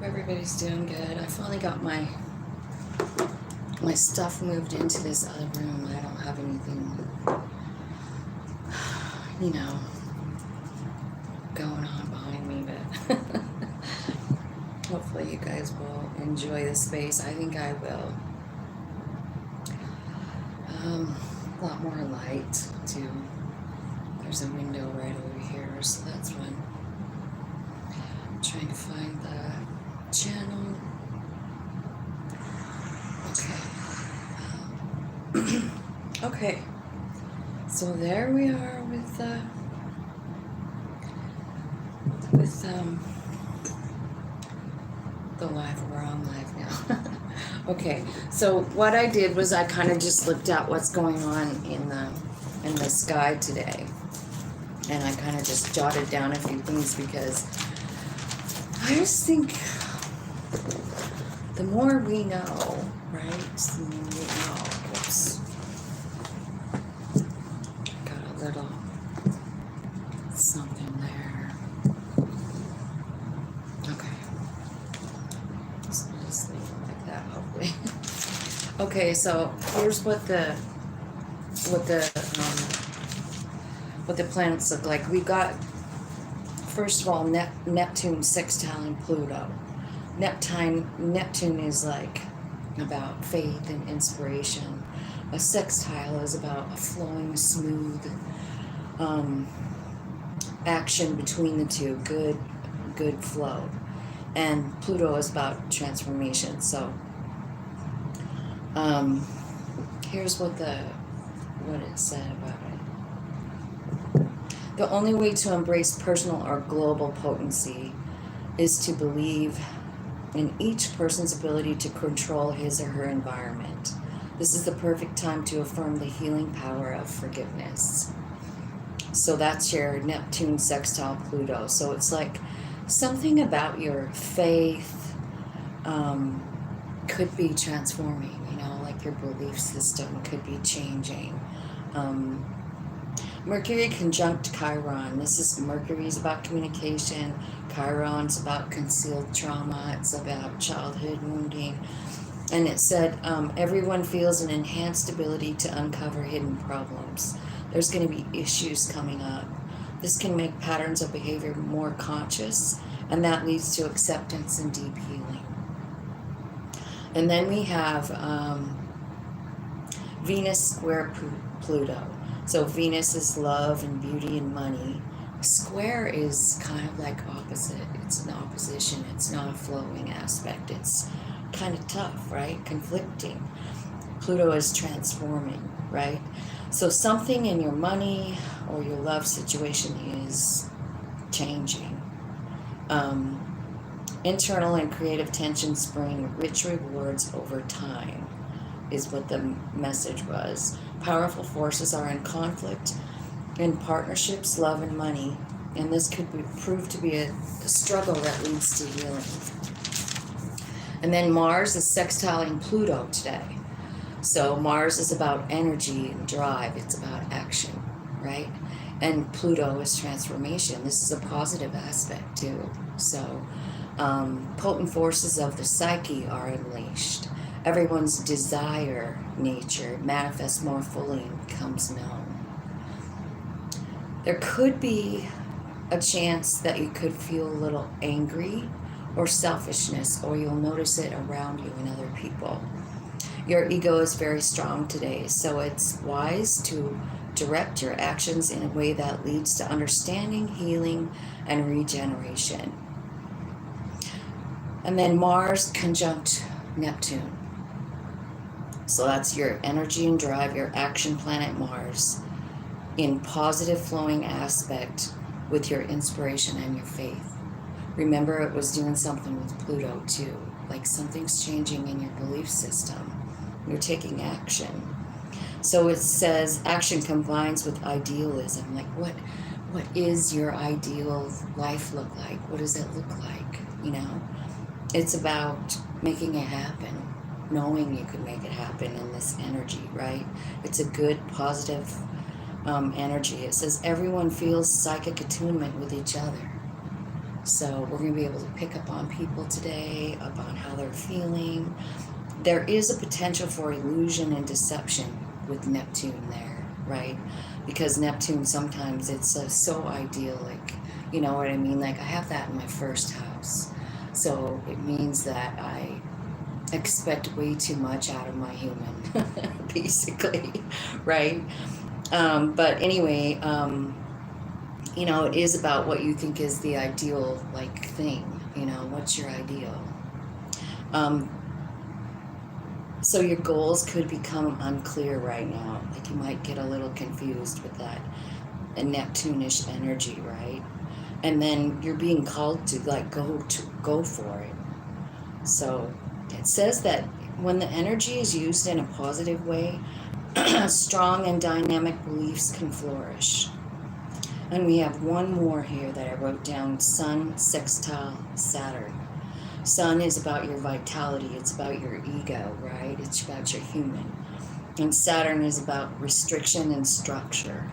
everybody's doing good. I finally got my stuff moved into this other room. I don't have anything, going on behind me, but hopefully you guys will enjoy the space. I think I will. A lot more light too. There's a window right over here, so that's fun. I'm trying to find the channel. Okay. Okay. So there we are with the live. We're on live now. Okay. So what I did was I kind of just looked at what's going on in the sky today, and I kind of just jotted down a few things because I just think the more we know, right? The more we know. Oops. Got a little something there. Okay. So just leave it like that, hopefully. Okay, so here's what the planets look like. We've got, first of all, Neptune sextiling Pluto. Neptune is like about faith and inspiration. A sextile is about a flowing, smooth action between the two, good flow. And Pluto is about transformation. So here's what it said about it. The only way to embrace personal or global potency is to believe in each person's ability to control his or her environment. This is the perfect time to affirm the healing power of forgiveness. So that's your Neptune sextile Pluto. So it's like something about your faith could be transforming, like your belief system could be changing. Mercury conjunct Chiron. Mercury's about communication. Chiron's about concealed trauma. It's about childhood wounding. And it said, everyone feels an enhanced ability to uncover hidden problems. There's going to be issues coming up. This can make patterns of behavior more conscious, and that leads to acceptance and deep healing. And then we have Venus square Pluto. So Venus is love and beauty and money. Square is kind of like opposite. It's an opposition. It's not a flowing aspect. It's kind of tough, right? Conflicting. Pluto is transforming, right? So something in your money or your love situation is changing. Internal and creative tensions bring rich rewards over time, is what the message was. Powerful forces are in conflict in partnerships, love, and money, and this could prove to be a struggle that leads to healing. And then Mars is sextiling Pluto today. So Mars is about energy and drive. It's about action, right? And Pluto is transformation. This is a positive aspect too. So potent forces of the psyche are unleashed. Everyone's desire nature manifests more fully and becomes known. There could be a chance that you could feel a little angry or selfishness, or you'll notice it around you and other people. Your ego is very strong today, so it's wise to direct your actions in a way that leads to understanding, healing, and regeneration. And then Mars conjunct Neptune. So that's your energy and drive, your action planet Mars, in positive flowing aspect with your inspiration and your faith. Remember, it was doing something with Pluto too, like something's changing in your belief system. You're taking action. So it says action combines with idealism. Like what is your ideal life look like? What does it look like? It's about making it happen, knowing you can make it happen in this energy, right? It's a good, positive energy. It says everyone feels psychic attunement with each other. So we're going to be able to pick up on people today, up on how they're feeling. There is a potential for illusion and deception with Neptune there, right? Because Neptune, sometimes it's so idyllic. You know what I mean? Like, I have that in my first house. So it means that I expect way too much out of my human, basically, right? But anyway, you know, it is about what you think is the ideal, like, thing. You know, what's your ideal? So your goals could become unclear right now. Like, you might get a little confused with that Neptune-ish energy, right? And then you're being called to, like, go for it. So it says that when the energy is used in a positive way, strong and dynamic beliefs can flourish. And we have one more here that I wrote down: Sun sextile Saturn. Sun is about your vitality, it's about your ego, right? It's about your human. And Saturn is about restriction and structure.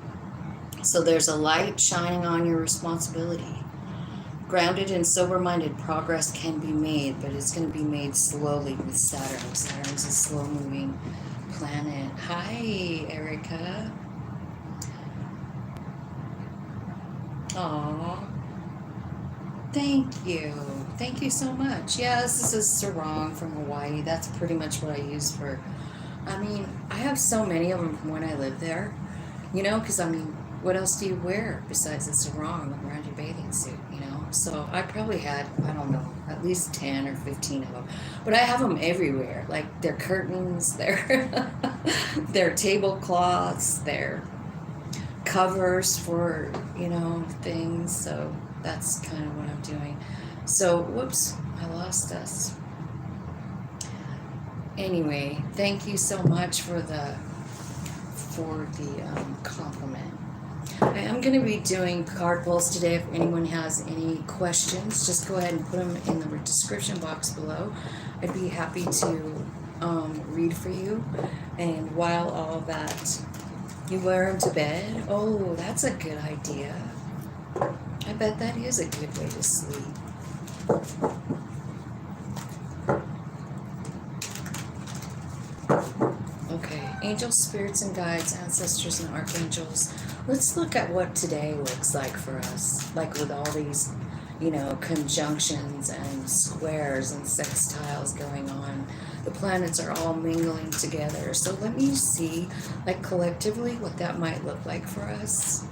So there's a light shining on your responsibility. Grounded and sober-minded progress can be made, but it's going to be made slowly with Saturn. Saturn's a slow-moving planet. Hi, Erica. Aww. Thank you. Thank you so much. Yeah, this is Sarong from Hawaii. That's pretty much what I use for... I mean, I have so many of them from when I lived there. You know, because, I mean, what else do you wear besides the sarong around your bathing suit, you know? So I probably had, I don't know, at least 10 or 15 of them. But I have them everywhere. Like, their curtains, their, their tablecloths, their covers for, you know, things. So that's kind of what I'm doing. So, whoops, I lost us. Anyway, thank you so much for the compliment. I am going to be doing card pulls today. If anyone has any questions, just go ahead and put them in the description box below. I'd be happy to read for you. And while all that, you wear them to bed. Oh, that's a good idea. I bet that is a good way to sleep. Okay, angels, spirits, and guides, ancestors, and archangels. Let's look at what today looks like for us. Like, with all these, you know, conjunctions and squares and sextiles going on. The planets are all mingling together. So let me see, like, collectively what that might look like for us.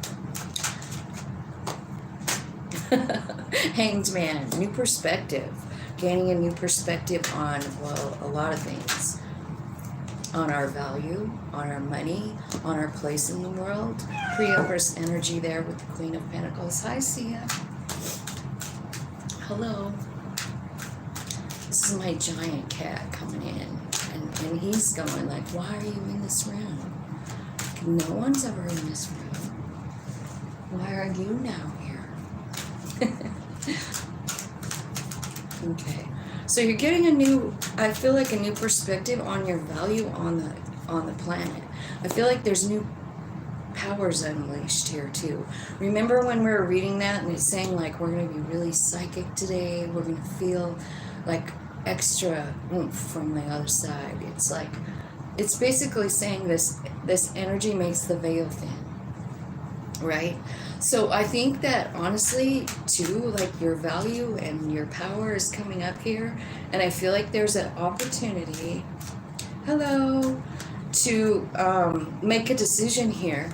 Hanged Man, new perspective. Gaining a new perspective on, well, a lot of things. On our value, on our money, on our place in the world. Pre-Empress energy there with the Queen of Pentacles. Hi, Sia. Hello. This is my giant cat coming in. And he's going like, why are you in this room? No one's ever in this room. Why are you now here? Okay. So you're getting a new, I feel like a new perspective on your value on the planet. I feel like there's new powers unleashed here too. Remember when we were reading that and it's saying like we're going to be really psychic today, we're going to feel like extra oomph from the other side. It's like, it's basically saying this energy makes the veil thin, right? So I think that honestly too, like, your value and your power is coming up here, and I feel like there's an opportunity, hello, to make a decision here.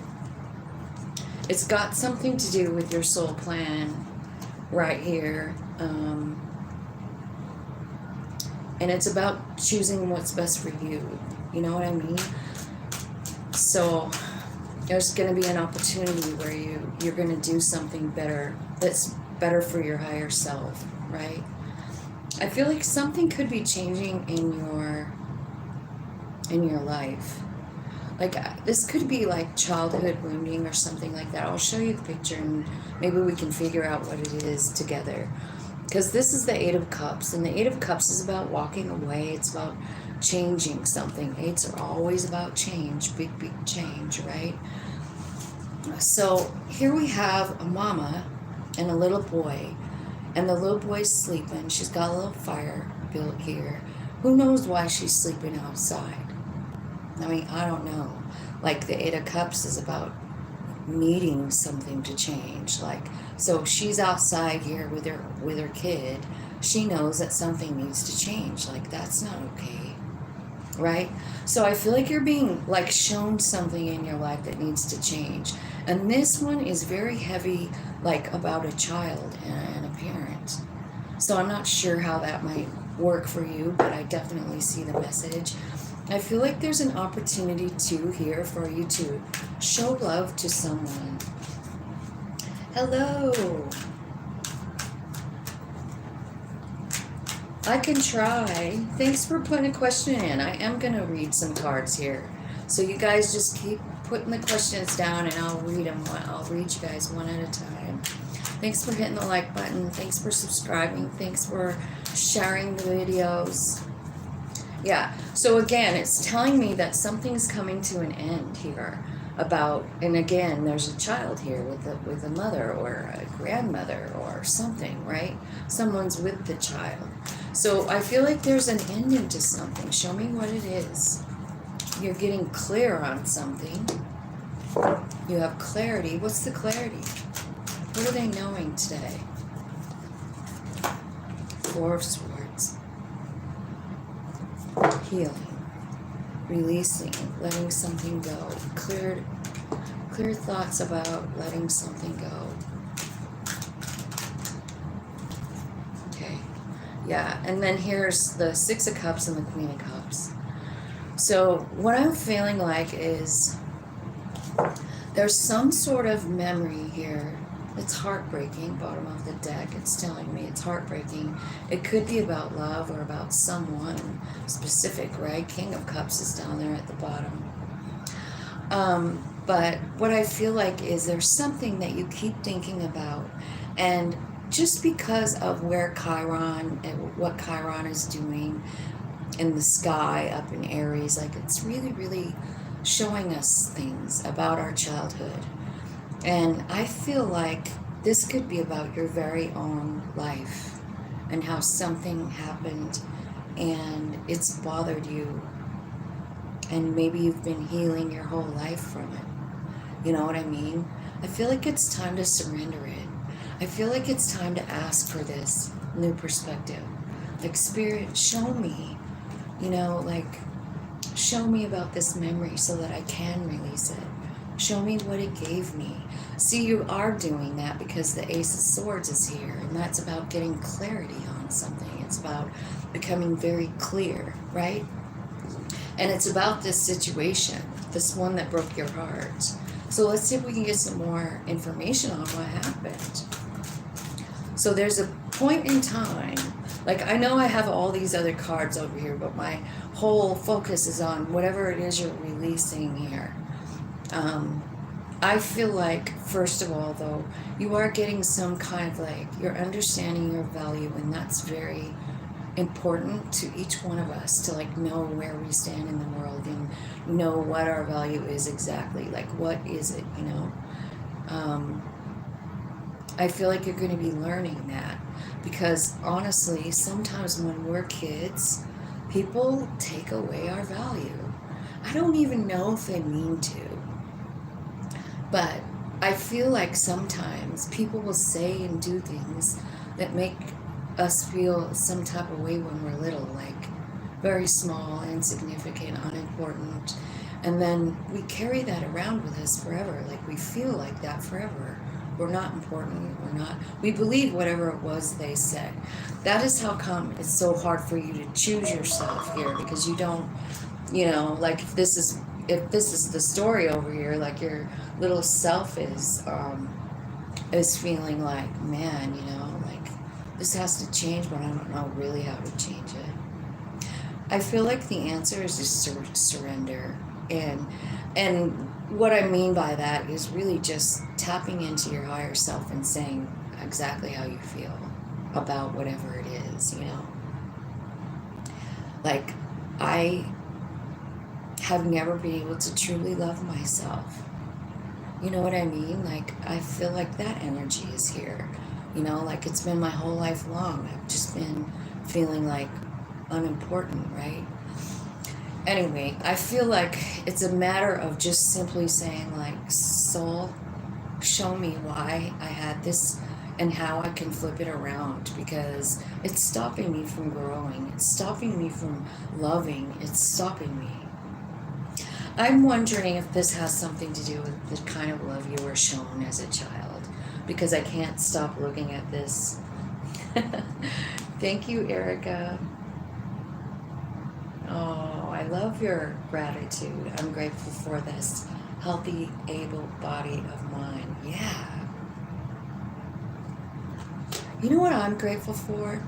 It's got something to do with your soul plan right here, and it's about choosing what's best for you. You know what I mean? So there's going to be an opportunity where you're going to do something better, that's better for your higher self, right? I feel like something could be changing in your life. Like, this could be like childhood wounding or something like that. I'll show you the picture and maybe we can figure out what it is together. Because this is the Eight of Cups, and the Eight of Cups is about walking away. It's about changing something. Eights are always about change, big change, right? So here we have a mama and a little boy, And the little boy's sleeping. She's got a little fire built here. Who knows why she's sleeping outside? I mean, I don't know. Like the Eight of Cups is about needing something to change. Like, so she's outside here with her kid. She knows that something needs to change. Like, that's not okay, right? So I feel like you're being like shown something in your life that needs to change. And this one is very heavy, like about a child and a parent. So I'm not sure how that might work for you, but I definitely see the message. I feel like there's an opportunity too here for you to show love to someone. Hello. I can try. Thanks for putting a question in. I am going to read some cards here. So you guys just keep putting the questions down and I'll read them. I'll read you guys one at a time. Thanks for hitting the like button. Thanks for subscribing. Thanks for sharing the videos. Yeah, so again, it's telling me that something's coming to an end here about, and again, there's a child here with a mother or a grandmother or something, right? Someone's with the child. So I feel like there's an ending to something. Show me what it is. You're getting clear on something. You have clarity. What's the clarity? What are they knowing today? Four of Swords. Healing, releasing, letting something go, clear thoughts about letting something go. Okay, yeah, and then here's the Six of Cups and the Queen of Cups. So what I'm feeling like is there's some sort of memory here. It's heartbreaking, bottom of the deck. It's telling me it's heartbreaking. It could be about love or about someone specific, right? King of Cups is down there at the bottom. But what I feel like is there's something that you keep thinking about. And just because of where Chiron and what Chiron is doing in the sky up in Aries, like it's really, really showing us things about our childhood. And I feel like this could be about your very own life and how something happened and it's bothered you. And maybe you've been healing your whole life from it. You know what I mean? I feel like it's time to surrender it. I feel like it's time to ask for this new perspective. Like, Spirit, show me, you know, like, show me about this memory so that I can release it. Show me what it gave me. See, you are doing that because the Ace of Swords is here, and that's about getting clarity on something. It's about becoming very clear, right? And it's about this situation, this one that broke your heart. So let's see if we can get some more information on what happened. So there's a point in time, like I know I have all these other cards over here, but my whole focus is on whatever it is you're releasing here. I feel like, first of all, though, you are getting some kind of like, you're understanding your value, and that's very important to each one of us to like know where we stand in the world and know what our value is exactly. Like, what is it, you know? I feel like you're going to be learning that because honestly, sometimes when we're kids, people take away our value. I don't even know if they mean to. But I feel like sometimes people will say and do things that make us feel some type of way when we're little, like very small, insignificant, unimportant. And then we carry that around with us forever. Like we feel like that forever. We're not important. We believe whatever it was they said. That is how come it's so hard for you to choose yourself here, because you don't, you know, like if this is the story over here, like your little self is feeling like, man, you know, like this has to change, but I don't know really how to change it. I feel like the answer is just surrender. And what I mean by that is really just tapping into your higher self and saying exactly how you feel about whatever it is, you know. Like, I have never been able to truly love myself. You know what I mean? Like, I feel like that energy is here. You know, like it's been my whole life long. I've just been feeling like unimportant, right? Anyway, I feel like it's a matter of just simply saying, like, soul, show me why I had this and how I can flip it around, because it's stopping me from growing. It's stopping me from loving. It's stopping me. I'm wondering if this has something to do with the kind of love you were shown as a child, because I can't stop looking at this. Thank you, Erica. Oh, I love your gratitude. I'm grateful for this healthy, able body of mine. Yeah. You know what I'm grateful for?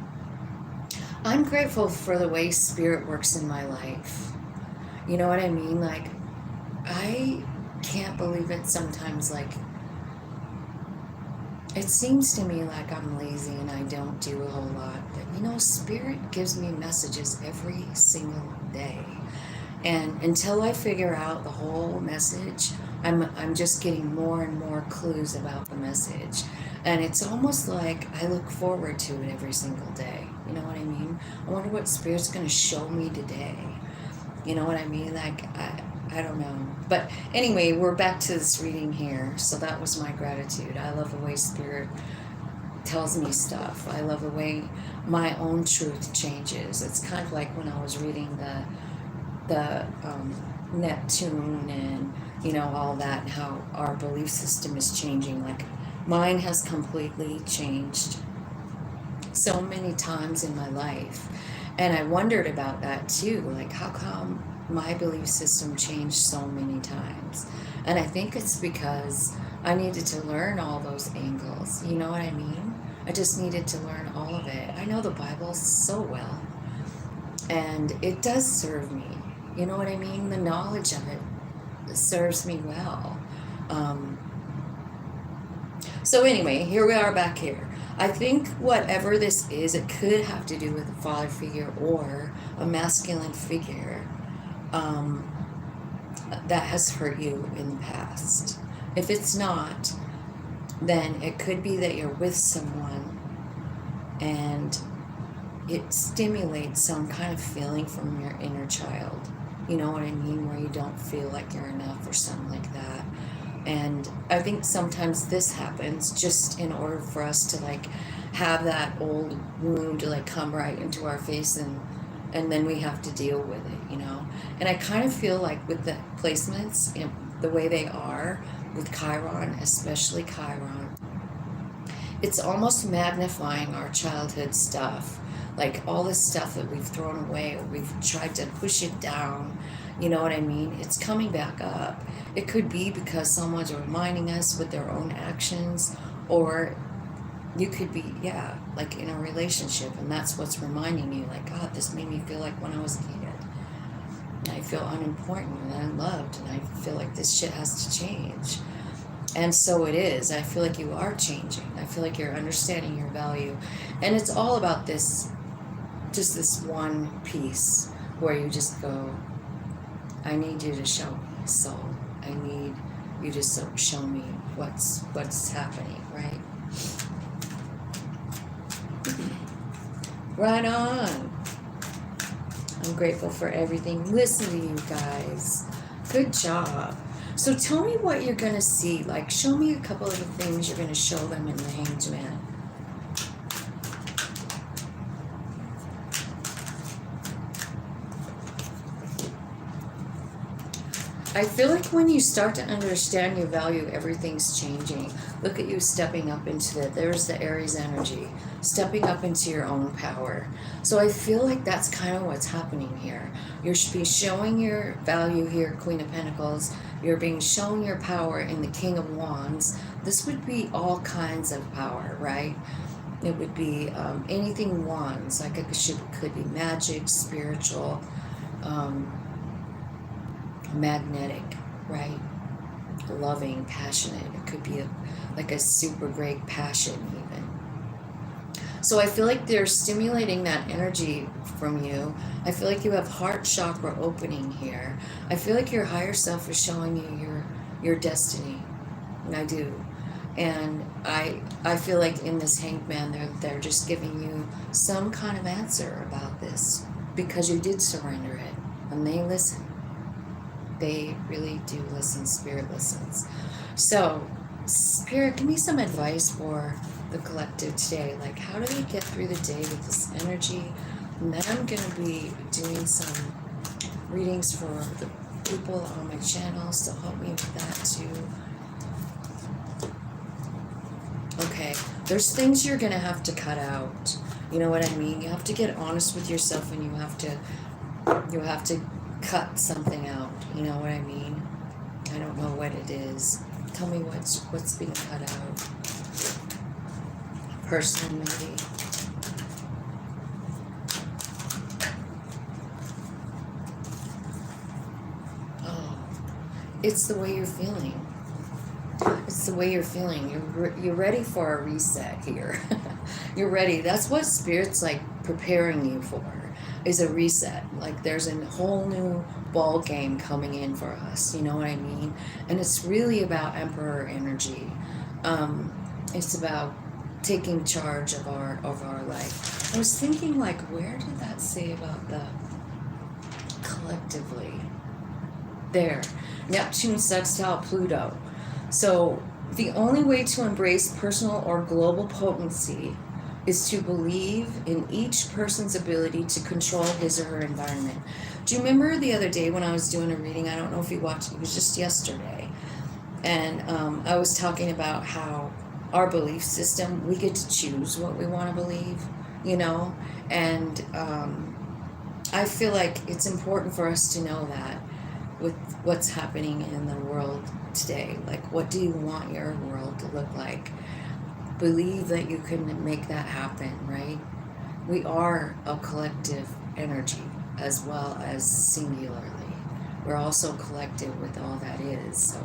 I'm grateful for the way spirit works in my life. You know what I mean? Like, I can't believe it sometimes. Like, it seems to me like I'm lazy and I don't do a whole lot. But, you know, spirit gives me messages every single day. And until I figure out the whole message, I'm just getting more and more clues about the message. And it's almost like I look forward to it every single day. You know what I mean? I wonder what Spirit's going to show me today. You know what I mean? Like, I don't know. But anyway, we're back to this reading here. So that was my gratitude. I love the way Spirit tells me stuff. I love the way my own truth changes. It's kind of like when I was reading the Neptune and, you know, all that, and how our belief system is changing. Like, mine has completely changed so many times in my life, and I wondered about that too. Like, how come my belief system changed so many times? And I think it's because I needed to learn all those angles. You know what I mean? I just needed to learn all of it. I know the Bible so well, and it does serve me. You know what I mean? The knowledge of it serves me well. So anyway, here we are back here. I think whatever this is, it could have to do with a father figure or a masculine figure that has hurt you in the past. If it's not, then it could be that you're with someone and it stimulates some kind of feeling from your inner child. You know what I mean? Where you don't feel like you're enough or something like that. And I think sometimes this happens just in order for us to, like, have that old wound to, like, come right into our face, and then we have to deal with it, you know? And I kind of feel like with the placements, you know, the way they are with Chiron, especially Chiron, it's almost magnifying our childhood stuff. Like, all this stuff that we've thrown away, or we've tried to push it down, you know what I mean? It's coming back up. It could be because someone's reminding us with their own actions, or you could be, yeah, like in a relationship, and that's what's reminding you, like, God, this made me feel like when I was a kid. And I feel unimportant and unloved, and I feel like this shit has to change. And so it is. I feel like you are changing. I feel like you're understanding your value. And it's all about this, just this one piece where you just go, I need you to show me, soul. I need you to show me what's happening, right? Right on. I'm grateful for everything. Listen to you guys. Good job. So tell me what you're going to see. Like, show me a couple of the things you're going to show them in the Hanged Man. I feel like when you start to understand your value, everything's changing. Look at you stepping up into it. There's the Aries energy, stepping up into your own power. So I feel like that's kind of what's happening here. You're being showing your value here, Queen of Pentacles. You're being shown your power in the King of Wands. This would be all kinds of power, right? It would be anything wands. Like, it could be magic, spiritual, magnetic, right? Loving, passionate. It could be like a super great passion even. So I feel like they're stimulating that energy from you. I feel like you have heart chakra opening here. I feel like your higher self is showing you your destiny. And I do. And I feel like in this Hanged Man, they're just giving you some kind of answer about this because you did surrender it, and they listen. They really do listen. Spirit listens. So, Spirit, give me some advice for the collective today. Like, how do we get through the day with this energy? And then I'm going to be doing some readings for the people on my channel, so help me with that too. Okay, there's things you're going to have to cut out. You know what I mean? You have to get honest with yourself, and you have to cut something out. You know what I mean? I don't know what it is. Tell me what's being cut out. Person, maybe. Oh, it's the way you're feeling. It's the way you're feeling. You're ready for a reset here. You're ready. That's what Spirit's like preparing you for, is a reset. Like there's a whole new ball game coming in for us. You know what I mean? And it's really about Emperor energy. It's about taking charge of our life. I was thinking, like, where did that say about the collectively? There, Neptune sextile Pluto. So the only way to embrace personal or global potency is to believe in each person's ability to control his or her environment. Do you remember the other day when I was doing a reading? I don't know if you watched it. It was just yesterday. And I was talking about how our belief system, we get to choose what we want to believe, you know? And I feel like it's important for us to know that with what's happening in the world today. Like, what do you want your world to look like? Believe that you can make that happen, right? We are a collective energy as well as singularly. We're also collective with all that is. So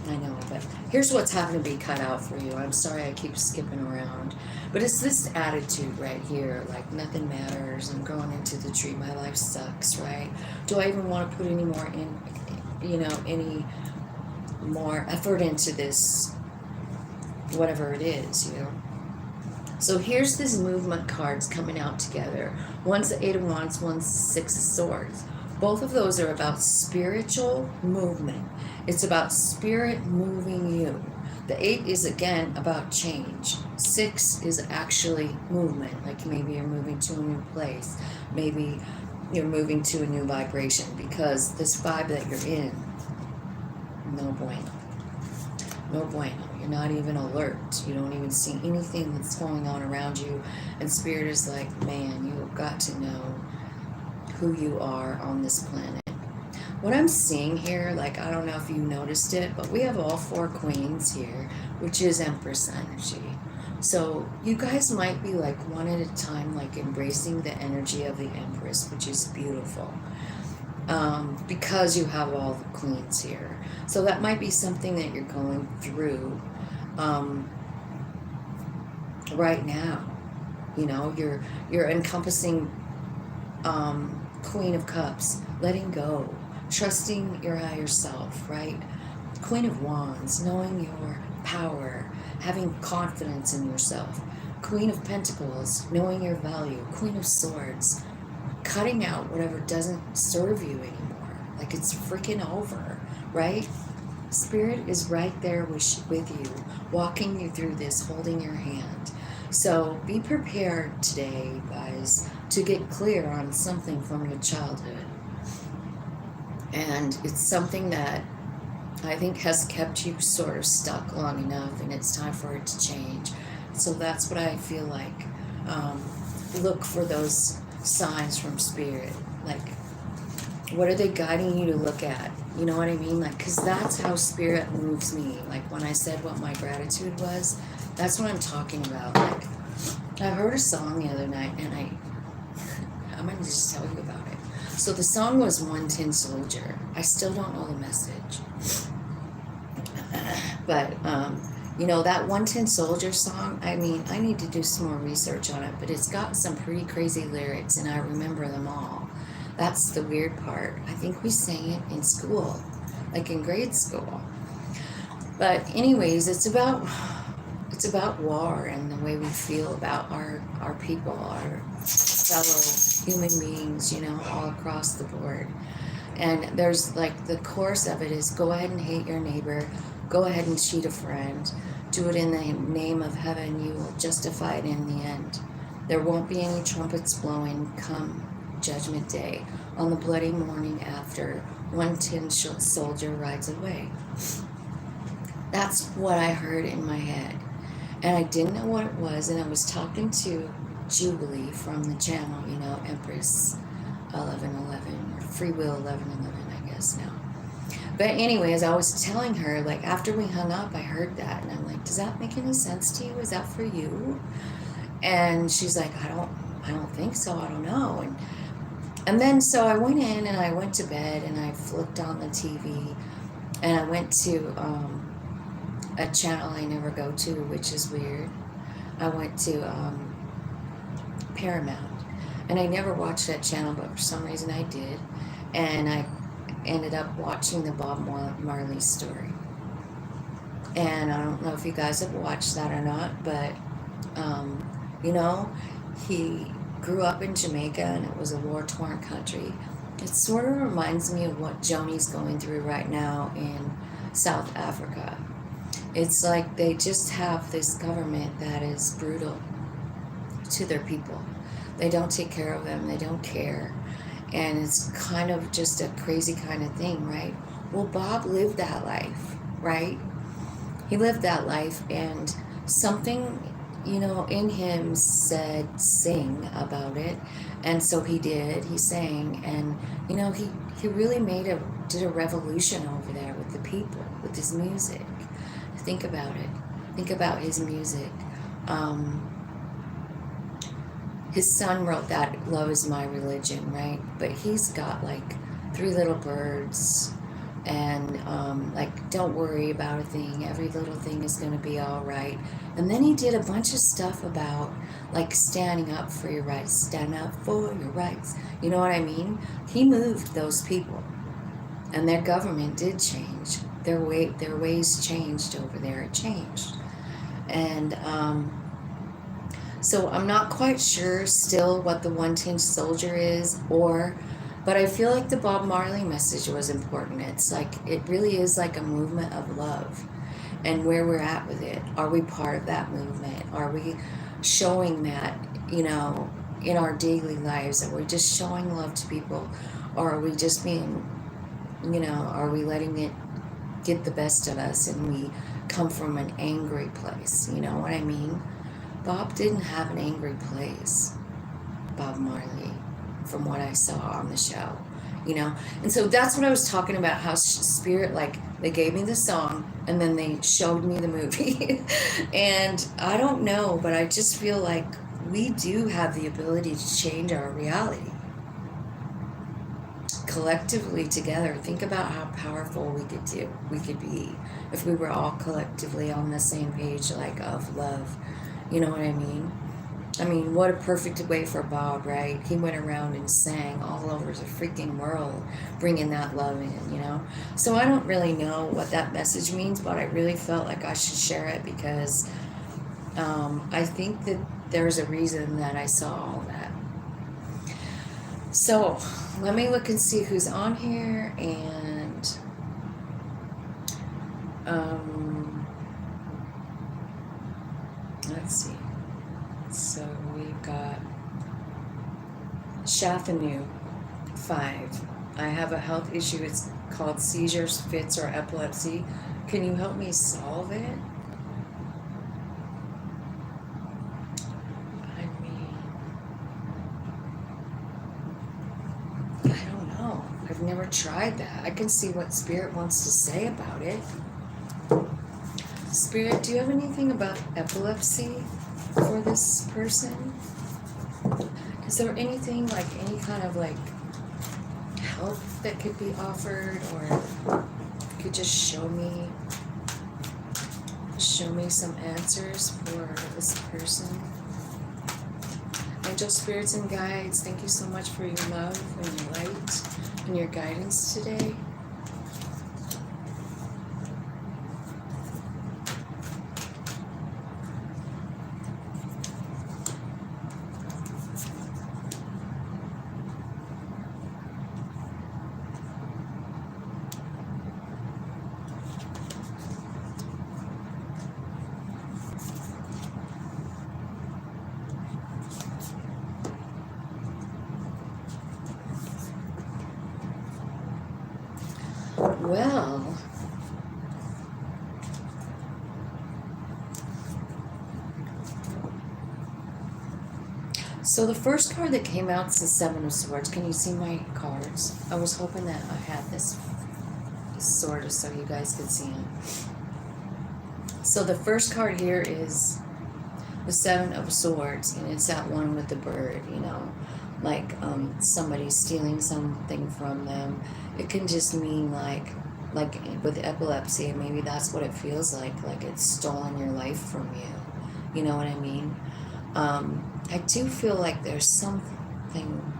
I know, but here's what's having to be cut out for you. I'm sorry I keep skipping around, but it's this attitude right here, like nothing matters. I'm growing into the tree. My life sucks, right? Do I even want to put any more in, any more effort into this, whatever it is, So here's this movement cards coming out together. One's the Eight of Wands, one's Six of Swords. Both of those are about spiritual movement. It's about spirit moving you. The 8 is, again, about change. 6 is actually movement. Like maybe you're moving to a new place. Maybe you're moving to a new vibration, because this 5 that you're in, no bueno. No bueno. You're not even alert. You don't even see anything that's going on around you. And Spirit is like, man, you've got to know who you are on this planet. What I'm seeing here, like, I don't know if you noticed it, but we have all 4 queens here, which is Empress energy. So you guys might be like one at a time, like embracing the energy of the Empress, which is beautiful, because you have all the queens here. So that might be something that you're going through right now. You're encompassing Queen of Cups, letting go, trusting your higher self, right? Queen of Wands, knowing your power, having confidence in yourself. Queen of Pentacles, knowing your value. Queen of Swords, cutting out whatever doesn't serve you anymore. Like it's freaking over, right? Spirit is right there with you, walking you through this, holding your hand. So be prepared today, guys, to get clear on something from your childhood. And it's something that I think has kept you sort of stuck long enough, and it's time for it to change. So that's what I feel like. Look for those signs from Spirit. Like, what are they guiding you to look at? You know what I mean? Like, because that's how Spirit moves me. Like, when I said what my gratitude was, that's what I'm talking about. Like, I heard a song the other night, and I'm going to just tell you about it. So the song was One Tin Soldier. I still don't know the message. But, that One Tin Soldier song, I mean, I need to do some more research on it, but it's got some pretty crazy lyrics, and I remember them all. That's the weird part. I think we sang it in school, like in grade school. But anyways, it's about war and the way we feel about our people, our fellow human beings, you know, all across the board. And there's like the course of it is go ahead and hate your neighbor, go ahead and cheat a friend, do it in the name of heaven, you will justify it in the end. There won't be any trumpets blowing come Judgment Day on the bloody morning after one tin soldier rides away. That's what I heard in my head. And I didn't know what it was, and I was talking to Jubilee from the channel, you know, Empress 1111, or Free Will 1111, I guess now. But anyways, I was telling her, like, after we hung up, I heard that, and I'm like, does that make any sense to you? Is that for you? And she's like, I don't think so, I don't know. And then so I went in and I went to bed and I flipped on the TV and I went to a channel I never go to, which is weird. I went to Paramount, and I never watched that channel, but for some reason I did, and I ended up watching the Bob Marley story. And I don't know if you guys have watched that or not, but you know, he grew up in Jamaica, and it was a war-torn country. It sort of reminds me of what Joni's going through right now in South Africa. It's like they just have this government that is brutal to their people. They don't take care of them. They don't care. And it's kind of just a crazy kind of thing, right? Well, Bob lived that life, right? He lived that life, and something, you know, in him said sing about it. And so he did. He sang. And, you know, he really did a revolution over there with the people, with his music. Think about it. Think about his music. His son wrote that, Love Is My Religion, right? But he's got like 3 little birds and like, don't worry about a thing. Every little thing is going to be all right. And then he did a bunch of stuff about like standing up for your rights, stand up for your rights. You know what I mean? He moved those people, and their government did change. Their ways changed over there. It changed. And so I'm not quite sure still what the one tin soldier is, but I feel like the Bob Marley message was important. It's like, it really is like a movement of love, and where we're at with it. Are we part of that movement? Are we showing that, you know, in our daily lives? Are we just showing love to people? Or are we just being, you know, are we letting it get the best of us and we come from an angry place? You know what I mean? Bob didn't have an angry place, Bob Marley, from what I saw on the show, you know? And so that's what I was talking about, how Spirit, like, they gave me the song and then they showed me the movie. And I don't know, but I just feel like we do have the ability to change our reality. Collectively together, think about how powerful we could be if we were all collectively on the same page, like, of love. You know what I mean? I mean, what a perfect way for Bob, right? He went around and sang all over the freaking world, bringing that love in, you know? So I don't really know what that message means, but I really felt like I should share it because I think that there's a reason that I saw all that. So let me look and see who's on here, and let's see. So we've got Shathanu 5. I have a health issue. It's called seizures, fits, or epilepsy. Can you help me solve it? I've never tried that. I can see what Spirit wants to say about it. Spirit, do you have anything about epilepsy for this person? Is there anything, like, any kind of, like, help that could be offered, or you could just show me some answers for this person? Angel spirits and guides, thank you so much for your love and your light and your guidance today. Well, so the first card that came out is the Seven of Swords. Can you see my cards? I was hoping that I had this sort of so you guys could see it. So the first card here is the Seven of Swords, and it's that one with the bird, you know, like somebody stealing something from them. It can just mean like with epilepsy, maybe that's what it feels like it's stolen your life from you. You know what I mean? I do feel like there's something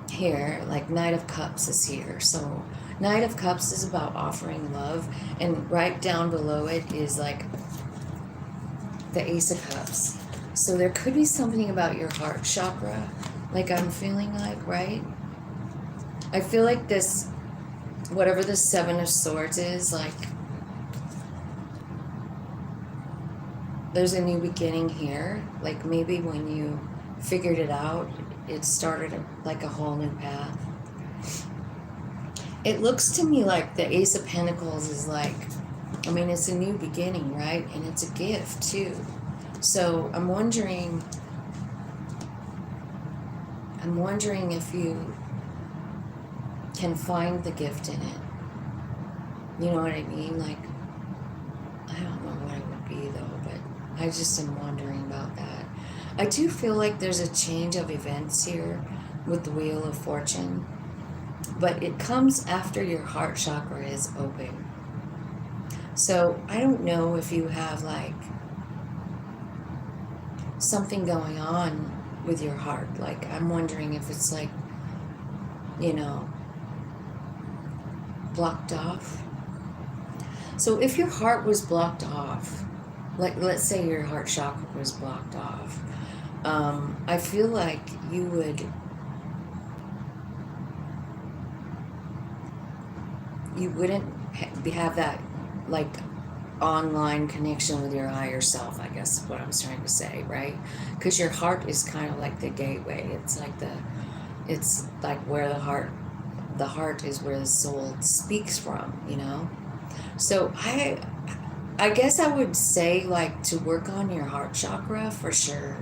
here, like Knight of Cups is here. So Knight of Cups is about offering love, and right down below it is like the Ace of Cups. So there could be something about your heart chakra, like I'm feeling like, right? I feel like this, whatever the Seven of Swords is, like there's a new beginning here. Like maybe when you figured it out, it started like a whole new path. It looks to me like the Ace of Pentacles is like, I mean, it's a new beginning, right? And it's a gift too. So I'm wondering if you can find the gift in it. You know what I mean? Like, I don't know what it would be though, but I just am wondering about that. I do feel like there's a change of events here with the Wheel of Fortune, but it comes after your heart chakra is open. So I don't know if you have like something going on with your heart. Like I'm wondering if it's like, you know, blocked off. So if your heart was blocked off, like let's say your heart chakra was blocked off, I feel like you wouldn't have that like online connection with your higher self, I guess is what I was trying to say, right? Because your heart is kind of like the gateway. It's like where the heart is where the soul speaks from, you know? So I guess I would say like to work on your heart chakra for sure.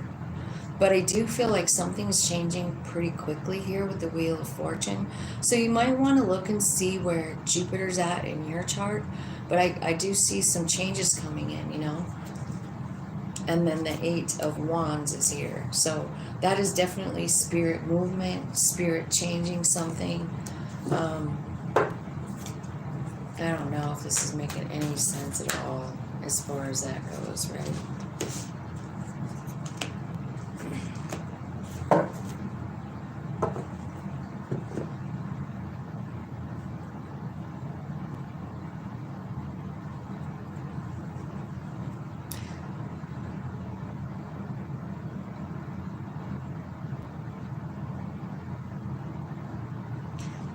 But I do feel like something's changing pretty quickly here with the Wheel of Fortune. So you might want to look and see where Jupiter's at in your chart. But I do see some changes coming in, you know. And then the Eight of Wands is here. So that is definitely spirit movement, spirit changing something. I don't know if this is making any sense at all as far as that goes, right?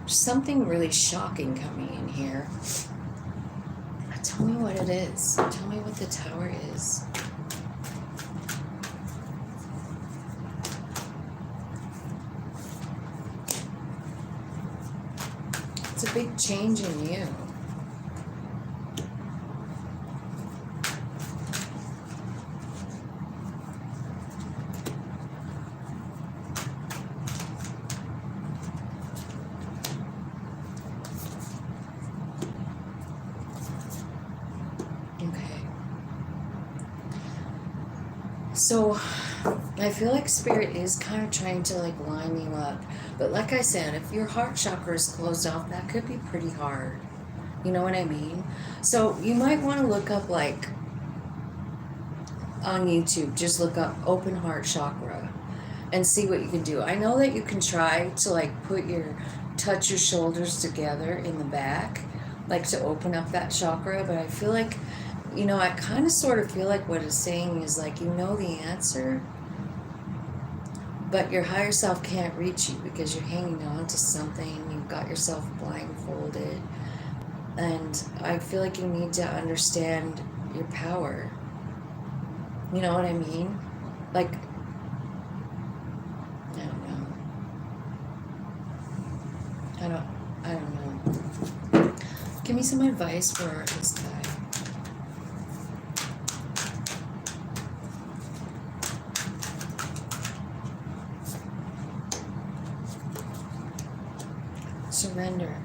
Something really shocking coming in here. Tell me what it is. Tell me what the Tower is. It's a big change in you. So I feel like Spirit is kind of trying to like line you up. But like I said, if your heart chakra is closed off, that could be pretty hard. You know what I mean? So you might want to look up like on YouTube, just look up open heart chakra and see what you can do. I know that you can try to like touch your shoulders together in the back, like to open up that chakra, but I feel like, you know, I kind of sort of feel like what it's saying is like, you know the answer, but your higher self can't reach you because you're hanging on to something. You've got yourself blindfolded. And I feel like you need to understand your power. You know what I mean? Like, I don't know. I don't know. Give me some advice for this guy. Surrender.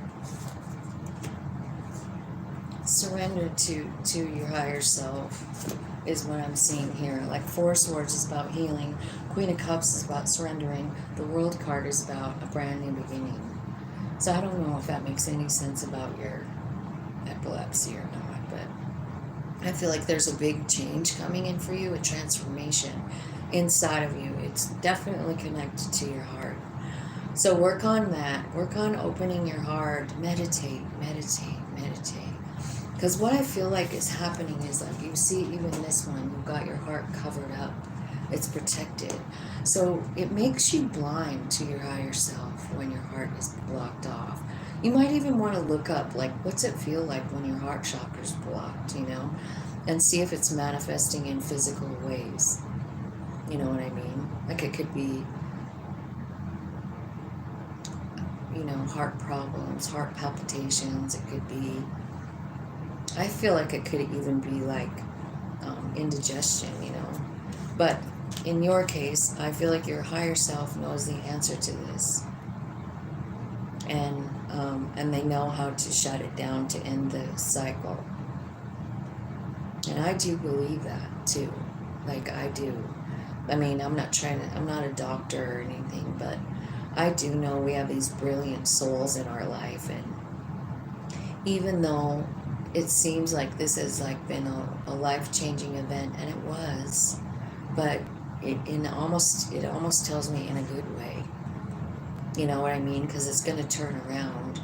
Surrender to your higher self is what I'm seeing here. Like Four of Swords is about healing. Queen of Cups is about surrendering. The World card is about a brand new beginning. So I don't know if that makes any sense about your epilepsy or not, but I feel like there's a big change coming in for you, a transformation inside of you. It's definitely connected to your heart. So work on that. Work on opening your heart. Meditate, meditate, meditate. Because what I feel like is happening is, like, you see even this one, you've got your heart covered up. It's protected. So it makes you blind to your higher self when your heart is blocked off. You might even want to look up, like, what's it feel like when your heart chakra's blocked, you know? And see if it's manifesting in physical ways. You know what I mean? Like, it could be, you know, heart problems, heart palpitations. It could be, I feel like it could even be like indigestion, you know. But in your case, I feel like your higher self knows the answer to this. And they know how to shut it down to end the cycle. And I do believe that too. Like, I do. I mean, I'm not a doctor or anything, but I do know we have these brilliant souls in our life, and even though it seems like this has like been a life-changing event, and it was, but it almost tells me in a good way. You know what I mean? Because it's going to turn around,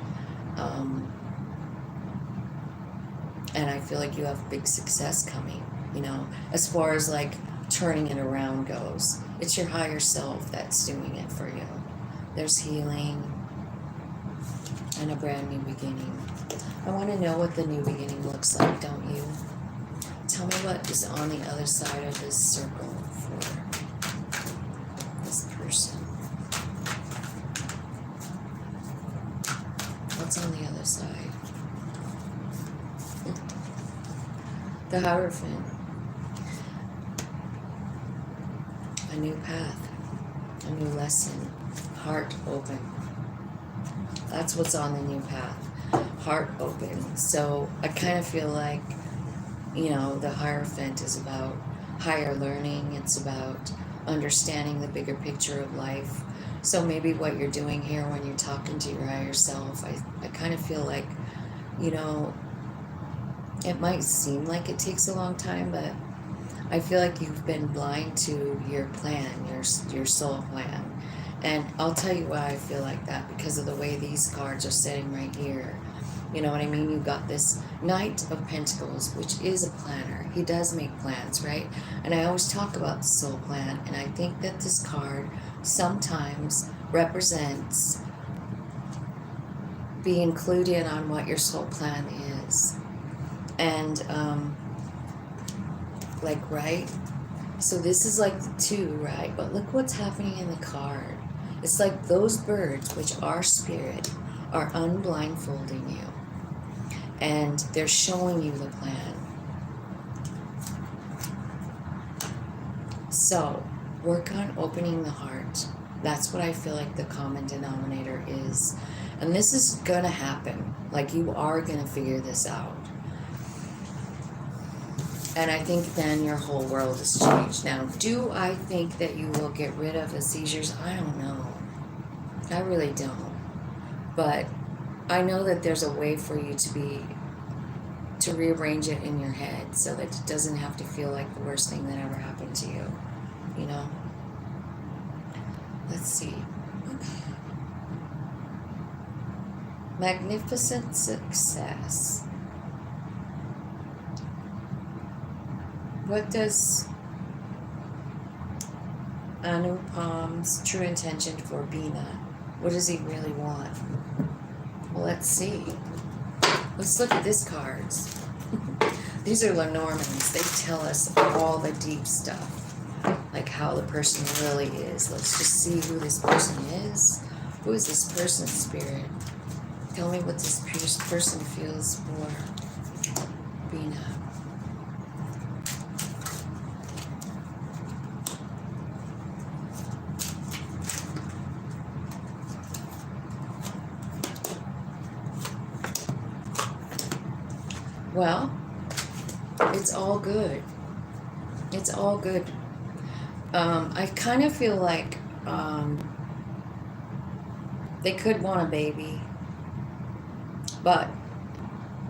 and I feel like you have big success coming. You know, as far as like turning it around goes, it's your higher self that's doing it for you. There's healing and a brand new beginning. I want to know what the new beginning looks like, don't you? Tell me what is on the other side of this circle for this person. What's on the other side? The Hierophant. A new path. A new lesson. Heart open. That's what's on the new path. Heart open. So I kind of feel like, you know, the Hierophant is about higher learning. It's about understanding the bigger picture of life. So maybe what you're doing here when you're talking to your higher self, I kind of feel like, you know, it might seem like it takes a long time, but I feel like you've been blind to your plan, your soul plan. And I'll tell you why I feel like that, because of the way these cards are sitting right here. You know what I mean? You've got this Knight of Pentacles, which is a planner. He does make plans, right? And I always talk about the soul plan, and I think that this card sometimes represents being clued in on what your soul plan is. And, like, right? So this is like the two, right? But look what's happening in the card. It's like those birds, which are spirit, are unblindfolding you. And they're showing you the plan. So, work on opening the heart. That's what I feel like the common denominator is. And this is going to happen. Like, you are going to figure this out. And I think then your whole world has changed. Now, do I think that you will get rid of the seizures? I don't know. I really don't. But I know that there's a way for you to rearrange it in your head so that it doesn't have to feel like the worst thing that ever happened to you. You know? Let's see. Magnificent success. What does Anupam's true intention for Bina? What does he really want? Well, let's see. Let's look at these cards. These are Lenormands. They tell us all the deep stuff, like how the person really is. Let's just see who this person is. Who is this person's spirit? Tell me what this person feels for Bina. Well, it's all good. It's all good. I kind of feel like they could want a baby, but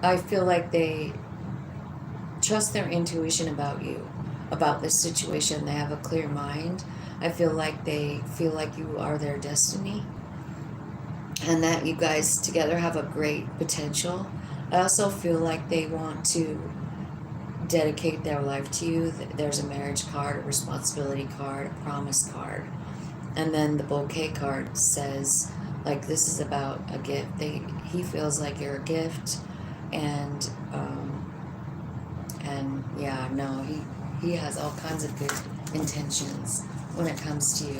I feel like they trust their intuition about you, about this situation. They have a clear mind. I feel like they feel like you are their destiny and that you guys together have a great potential. I also feel like they want to dedicate their life to you. There's a marriage card, a responsibility card, a promise card. And then the bouquet card says, like, this is about a gift. He feels like you're a gift, and yeah, no, he has all kinds of good intentions when it comes to you.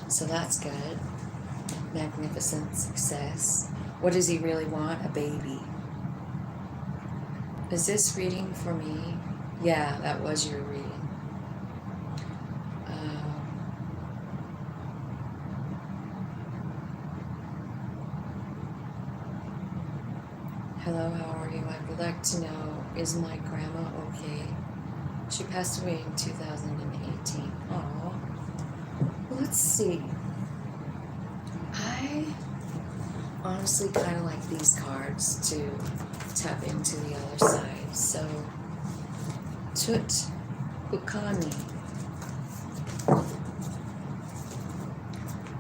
So that's good. Magnificent success. What does he really want? A baby. Is this reading for me? Yeah, that was your reading. Hello, how are you? I would like to know, is my grandma okay? She passed away in 2018. Oh, let's see. I honestly kind of like these cards to tap into the other side. So, Tut Ukani.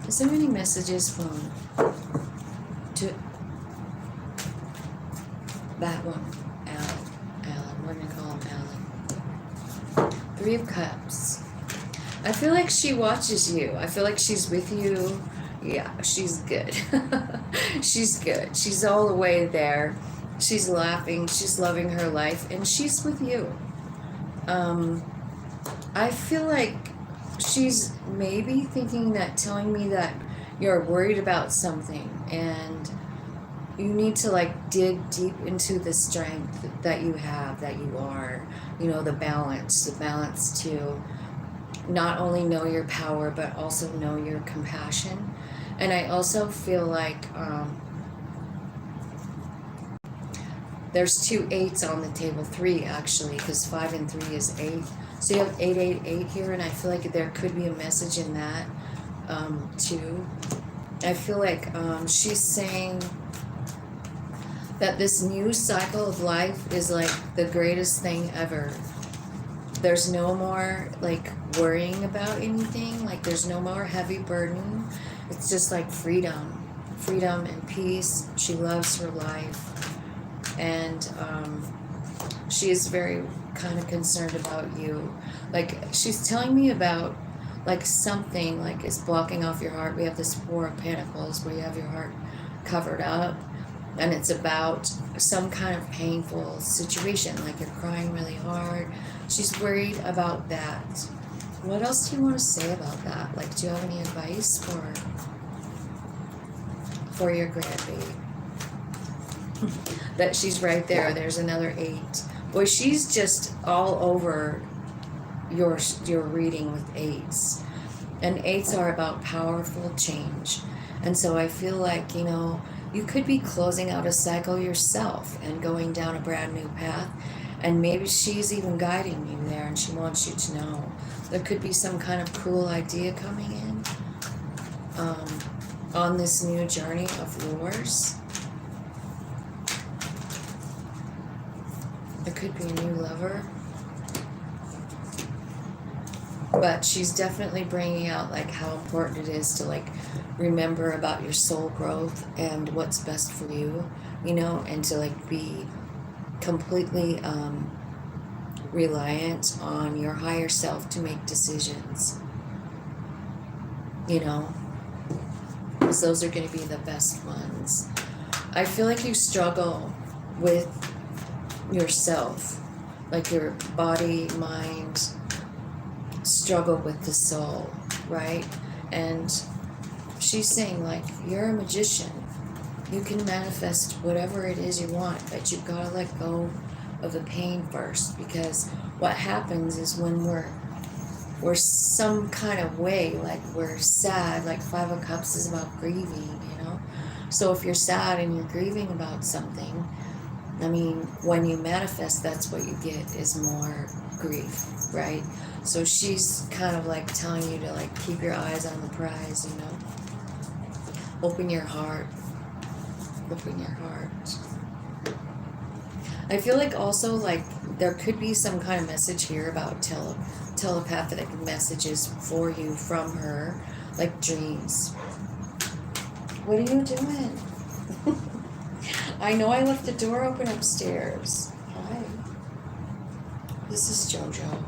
Is there any messages from Tut? That one, Alan, we're gonna call him Alan. 3 of Cups. I feel like she watches you. I feel like she's with you. Yeah, she's good. She's good. She's all the way there. She's laughing. She's loving her life, and she's with you. I feel like she's maybe thinking that, telling me that you're worried about something, and you need to like dig deep into the strength that you have, that you are, you know, the balance to not only know your power, but also know your compassion. And I also feel like there's 2 8s on the table, 3 actually, because 5 and 3 is 8. So you have 888 here, and I feel like there could be a message in that too. I feel like she's saying that this new cycle of life is like the greatest thing ever. There's no more like worrying about anything. Like there's no more heavy burden. It's just like freedom and peace. She loves her life, and she is very kind of concerned about you. Like she's telling me about like something like is blocking off your heart. We have this 4 of Pentacles where you have your heart covered up. And it's about some kind of painful situation, like you're crying really hard. She's worried about that. What else do you want to say about that? Like, do you have any advice for your grandbaby? That she's right there. There's another 8. Boy, she's just all over your reading with 8s. And 8s are about powerful change. And so I feel like, you know, you could be closing out a cycle yourself and going down a brand new path. And maybe she's even guiding you there, and she wants you to know. There could be some kind of cool idea coming in on this new journey of yours. It could be a new lover. But she's definitely bringing out like how important it is to like remember about your soul growth and what's best for you, you know, and to like be completely reliant on your higher self to make decisions, you know, because those are going to be the best ones. I feel like you struggle with yourself, like your body, mind, struggle with the soul, right? And she's saying like you're a magician, You can manifest whatever it is you want, but you've got to let go of the pain first, because what happens is when we're some kind of way, like we're sad, like Five of Cups is about grieving, you know. So if you're sad and you're grieving about something, I mean, when you manifest, that's what you get, is more grief, right? So she's kind of like telling you to like keep your eyes on the prize, you know. Open your heart. Open your heart. I feel like also like there could be some kind of message here about telepathic messages for you from her, like dreams. What are you doing? I know I left the door open upstairs. Hi. This is Jojo.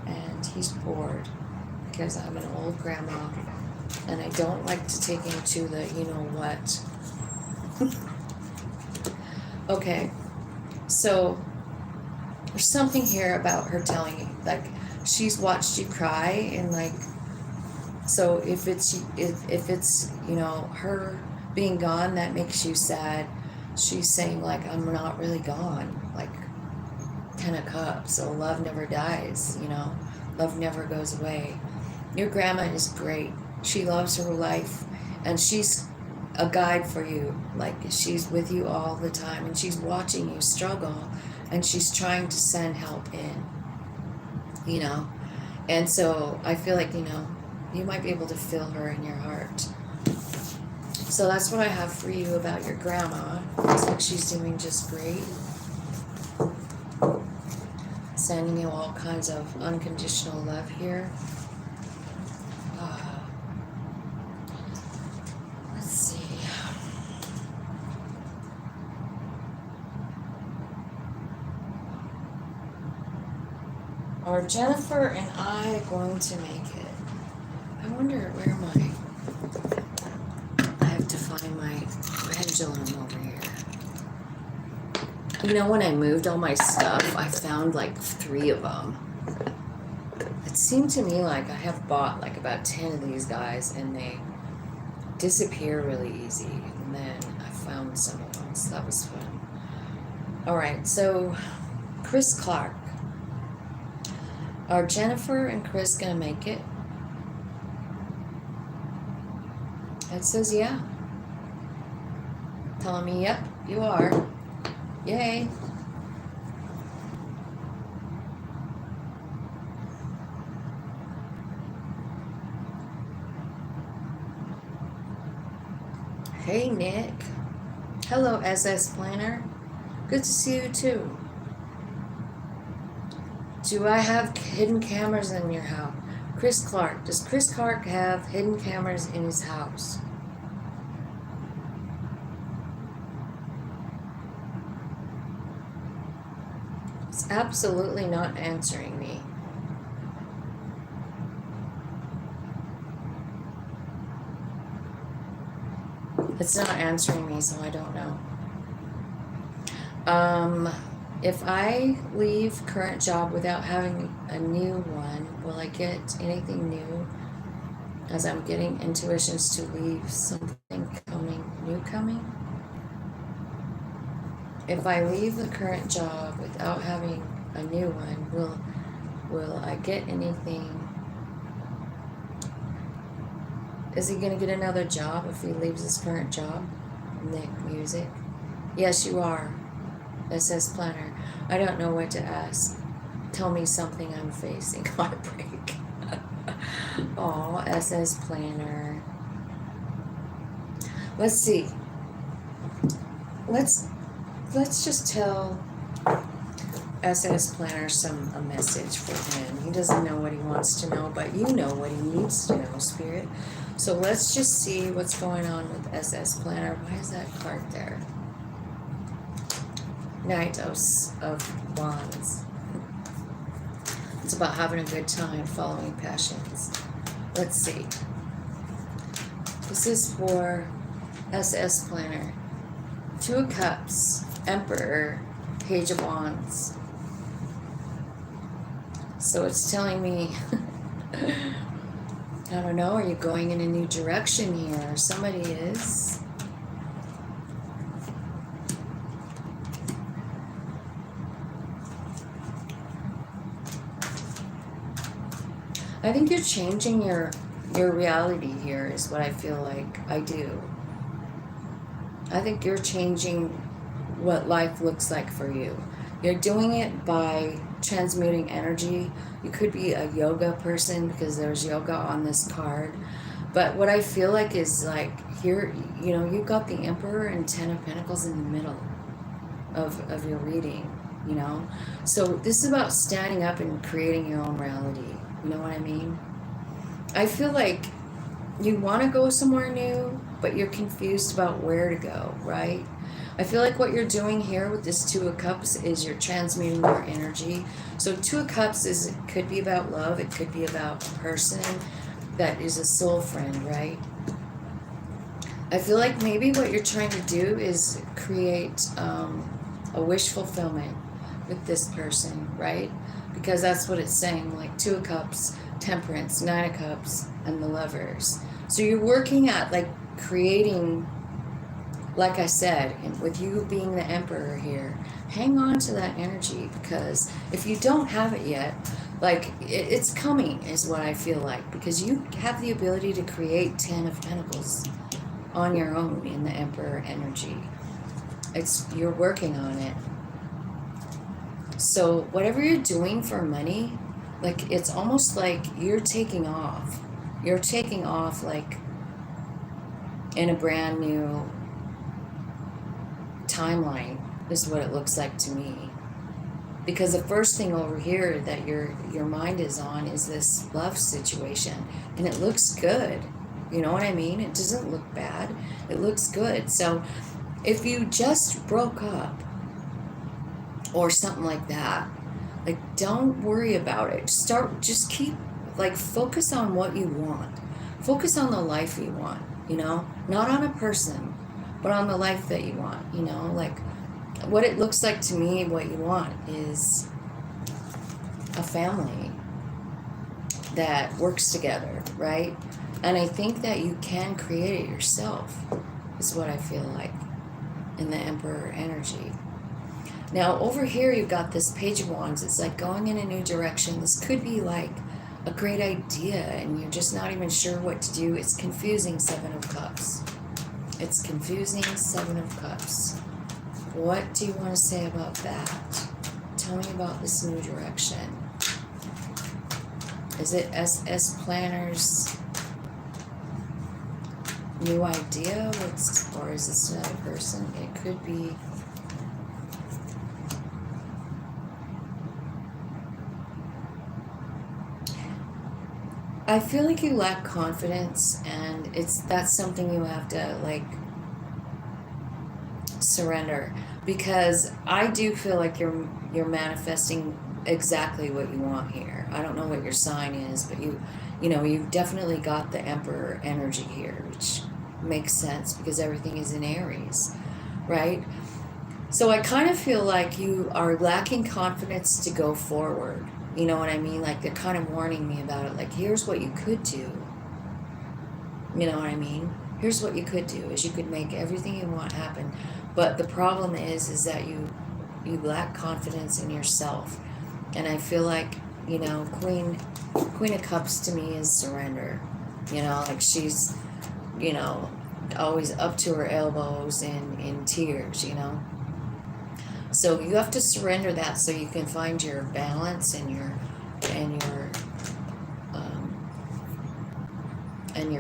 And he's bored because I'm an old grandma and I don't like to take him to the you know what. Okay, so there's something here about her telling you, like, she's watched you cry, and like, so if it's you know her being gone that makes you sad, she's saying like, I'm not really gone, like 10 of Cups. So love never dies, you know, love never goes away. Your grandma is great. She loves her life, and she's a guide for you. Like, she's with you all the time, and she's watching you struggle, and she's trying to send help in, you know. And so I feel like, you know, you might be able to feel her in your heart. So that's what I have for you about your grandma. Looks like she's doing just great. Sending you all kinds of unconditional love here. Let's see. Are Jennifer and I going to make it? I wonder where am I have to find my pendulum over here. You know, when I moved all my stuff, I found like 3 of them. It seemed to me like I have bought like about 10 of these guys, and they disappear really easy. And then I found some of them, so that was fun. All right, so Chris Clark. Are Jennifer and Chris gonna make it? It says yeah. Telling me, yep, you are. Yay. Hey, Nick. Hello, SS Planner. Good to see you, too. Do I have hidden cameras in your house? Chris Clark. Does Chris Clark have hidden cameras in his house? It's absolutely not answering me. It's not answering me, so I don't know. If I leave current job without having a new one, will I get anything new? As I'm getting intuitions to leave something coming. If I leave the current job without having a new one, will I get anything? Is he gonna get another job if he leaves his current job? Nick Music. Yes, you are. SS Planner. I don't know what to ask. Tell me something I'm facing. Heartbreak. Aw, SS Planner. Let's see. Let's just tell SS Planner a message for him. He doesn't know what he wants to know, but you know what he needs to know, Spirit. So let's just see what's going on with SS Planner. Why is that card there? Knight of Wands. It's about having a good time, following passions. Let's see. This is for SS Planner. 2 of Cups, Emperor, Page of Wands. So it's telling me, I don't know, are you going in a new direction here? Somebody is. I think you're changing your reality here is what I feel like. I do. I think you're changing what life looks like for you. You're doing it by transmuting energy. You could be a yoga person because there's yoga on this card. But what I feel like is like here, you've got the Emperor and Ten of Pentacles in the middle of your reading, So this is about standing up and creating your own reality. You know what I mean? I feel like you want to go somewhere new, but you're confused about where to go, right? I feel like what you're doing here with this Two of Cups is you're transmuting your energy. So Two of Cups could be about love. It could be about a person that is a soul friend, right? I feel like maybe what you're trying to do is create a wish fulfillment with this person, right? Because that's what it's saying, like Two of Cups, Temperance, Nine of Cups, and the Lovers. So you're working at like creating, like I said, and with you being the Emperor here, hang on to that energy, because if you don't have it yet, like it's coming is what I feel like, because you have the ability to create 10 of Pentacles on your own in the Emperor energy. You're working on it. So whatever you're doing for money, like it's almost like you're taking off. You're taking off like in a brand new timeline is what it looks like to me. Because the first thing over here that your mind is on is this love situation, and it looks good. You know what I mean? It doesn't look bad. It looks good. So if you just broke up or something like that, like don't worry about it. Just keep like focus on what you want. Focus on the life you want, not on a person, but on the life that you want, like what it looks like to me. What you want is a family that works together, right? And I think that you can create it yourself, is what I feel like in the Emperor energy. Now over here you've got this Page of Wands. It's like going in a new direction. This could be like a great idea and you're just not even sure what to do. It's confusing, Seven of Cups. It's confusing, Seven of Cups. What do you want to say about that? Tell me about this new direction. Is it SS Planner's new idea? Or is this another person? It could be. I feel like you lack confidence, and that's something you have to like surrender, because I do feel like you're manifesting exactly what you want here. I don't know what your sign is, but you've definitely got the Emperor energy here, which makes sense because everything is in Aries, right? So I kind of feel like you are lacking confidence to go forward. You know what I mean? Like they're kind of warning me about it. Like, here's what you could do. You know what I mean? Here's what you could do, is you could make everything you want happen. But the problem is that you lack confidence in yourself. And I feel like, Queen of Cups to me is surrender. Like she's, always up to her elbows in tears, So you have to surrender that so you can find your balance and your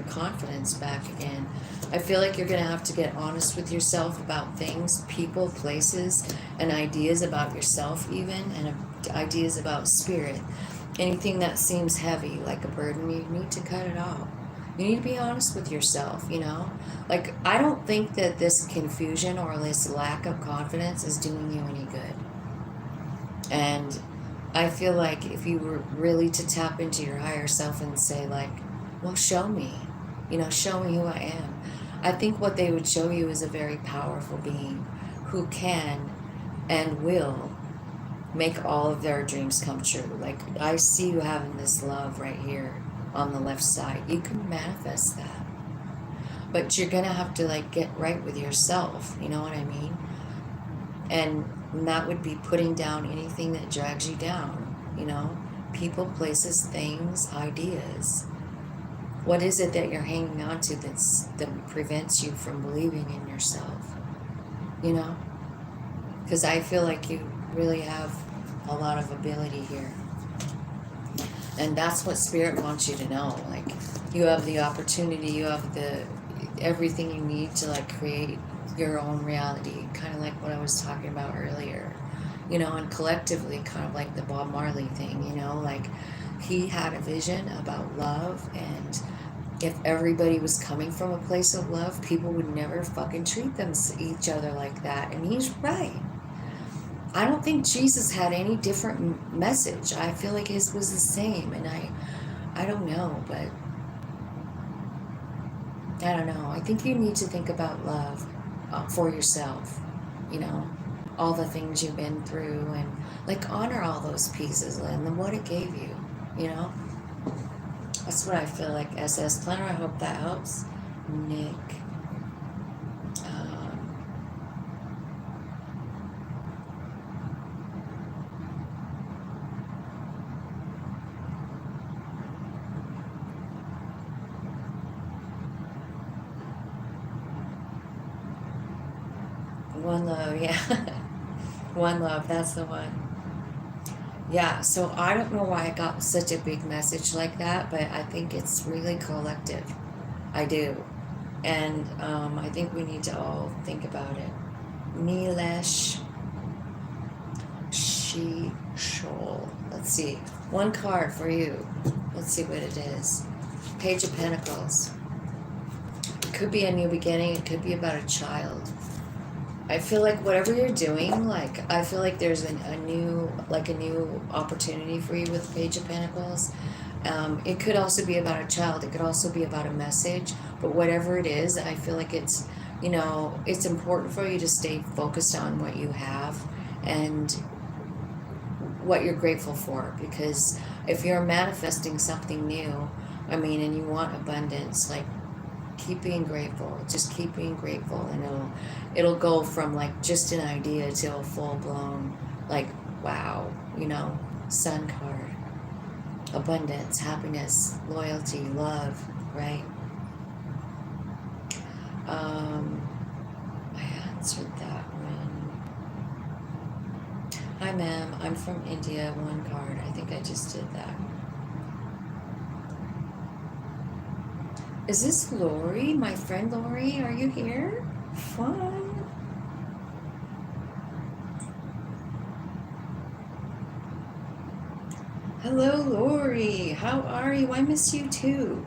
confidence back again. I feel like you're going to have to get honest with yourself about things, people, places, and ideas about yourself even, and ideas about spirit. Anything that seems heavy, like a burden, you need to cut it off. You need to be honest with yourself, Like, I don't think that this confusion or this lack of confidence is doing you any good. And I feel like if you were really to tap into your higher self and say, like, well, show me, show me who I am. I think what they would show you is a very powerful being who can and will make all of their dreams come true. Like, I see you having this love right here on the left side. You can manifest that. But you're going to have to, like, get right with yourself. You know what I mean? And that would be putting down anything that drags you down, people, places, things, ideas. What is it that you're hanging on to that prevents you from believing in yourself? You know? Because I feel like you really have a lot of ability here. And that's what Spirit wants you to know. Like, you have the opportunity, you have the everything you need to like create your own reality, kind of like what I was talking about earlier, you know, and collectively, kind of like the Bob Marley thing, you know, like he had a vision about love, and if everybody was coming from a place of love, people would never fucking treat them each other like that. And he's right. I don't think Jesus had any different message. I feel like his was the same, and I don't know, but I don't know. I think you need to think about love for yourself, you know, all the things you've been through, and like honor all those pieces and what it gave you, you know. That's what I feel like. SS Planner, I hope that helps. Nick. One Love, yeah. One Love, that's the one. Yeah, so I don't know why I got such a big message like that, but I think it's really collective. I do. And I think we need to all think about it. Nilesh Shol. Let's see. One card for you. Let's see what it is. Page of Pentacles. It could be a new beginning. It could be about a child. I feel like whatever you're doing, like I feel like there's a new opportunity for you with Page of Pentacles. It could also be about a child. It could also be about a message. But whatever it is, I feel like it's, you know, it's important for you to stay focused on what you have and what you're grateful for. Because if you're manifesting something new, I mean, and you want abundance, like keep being grateful. Just keep being grateful, and it'll go from like just an idea to a full blown, like, wow, you know, Sun card. Abundance, happiness, loyalty, love, right? I answered that one. Hi, ma'am. I'm from India. One card. I think I just did that. Is this Lori? My friend Lori? Are you here? Fun. Hello, Lori. How are you? I miss you too.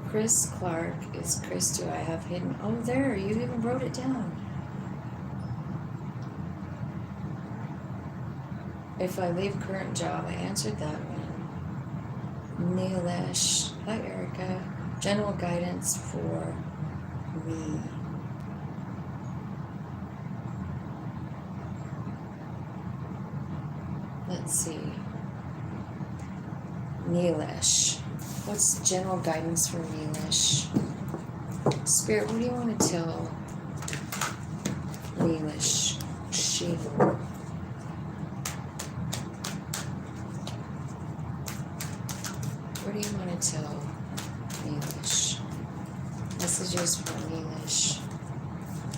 Chris Clark is Chris. Do I have hidden? Oh, there. You even wrote it down. If I leave current job, I answered that one. Nilesh. Hi, Erica. General guidance for me. Let's see. Nilesh. What's general guidance for Nilesh? Spirit, what do you want to tell Nilesh? Shiva. What do you want to tell Nilesh? Messages for Nilesh.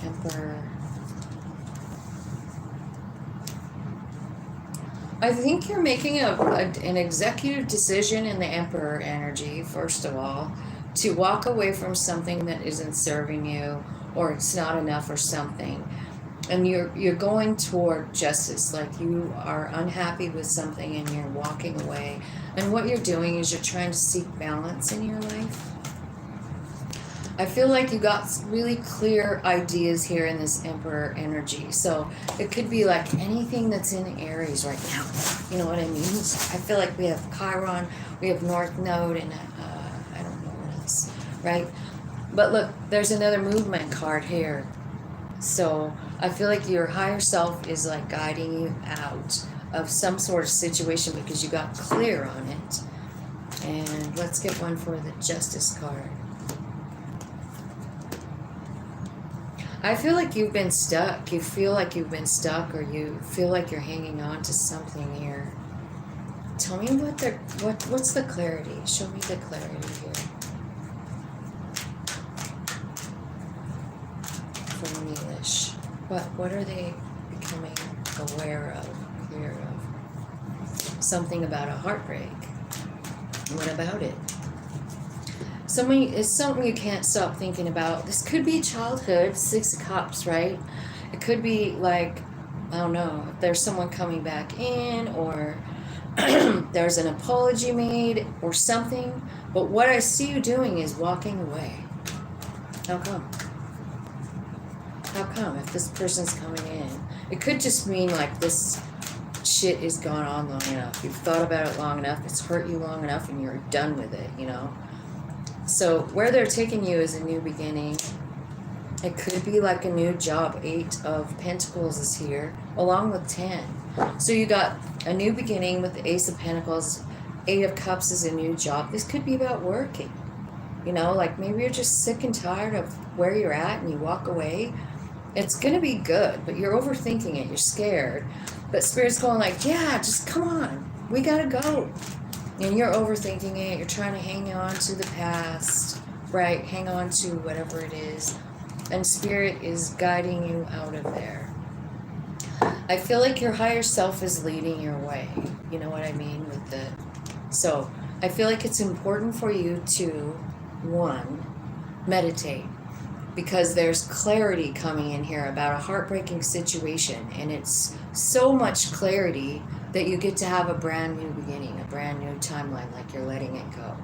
Emperor. I think you're making an executive decision in the Emperor energy, first of all, to walk away from something that isn't serving you, or it's not enough or something. And you're going toward justice, like you are unhappy with something and you're walking away. And what you're doing is you're trying to seek balance in your life. I feel like you got really clear ideas here in this Emperor energy. So it could be like anything that's in Aries right now. You know what I mean? I feel like we have Chiron, we have North Node, and I don't know what else, right? But look, there's another movement card here. So I feel like your higher self is like guiding you out of some sort of situation because you got clear on it. And let's get one for the Justice card. I feel like you've been stuck. You feel like you've been stuck, or you feel like you're hanging on to something here. Tell me what's the clarity? Show me the clarity here. From Neelish. What are they becoming aware of, clear of? Something about a heartbreak. What about it? It's something you can't stop thinking about. This could be childhood, 6 of Cups, right? It could be like, I don't know, if there's someone coming back in, or there's an apology made or something. But what I see you doing is walking away. How come? How come? If this person's coming in, it could just mean like this shit has gone on long enough. You've thought about it long enough. It's hurt you long enough, and you're done with it, you know? So where they're taking you is a new beginning. It could be like a new job. 8 of Pentacles is here, along with 10. So you got a new beginning with the Ace of Pentacles. 8 of Cups is a new job. This could be about working. You know, like maybe you're just sick and tired of where you're at and you walk away. It's going to be good, but you're overthinking it. You're scared. But Spirit's going like, yeah, just come on. We got to go. And you're overthinking it. You're trying to hang on to the past, right? Hang on to whatever it is. And Spirit is guiding you out of there. I feel like your higher self is leading your way. You know what I mean? So I feel like it's important for you to, 1, meditate. Because there's clarity coming in here about a heartbreaking situation. And it's so much clarity that you get to have a brand new beginning, a brand new timeline, like you're letting it go.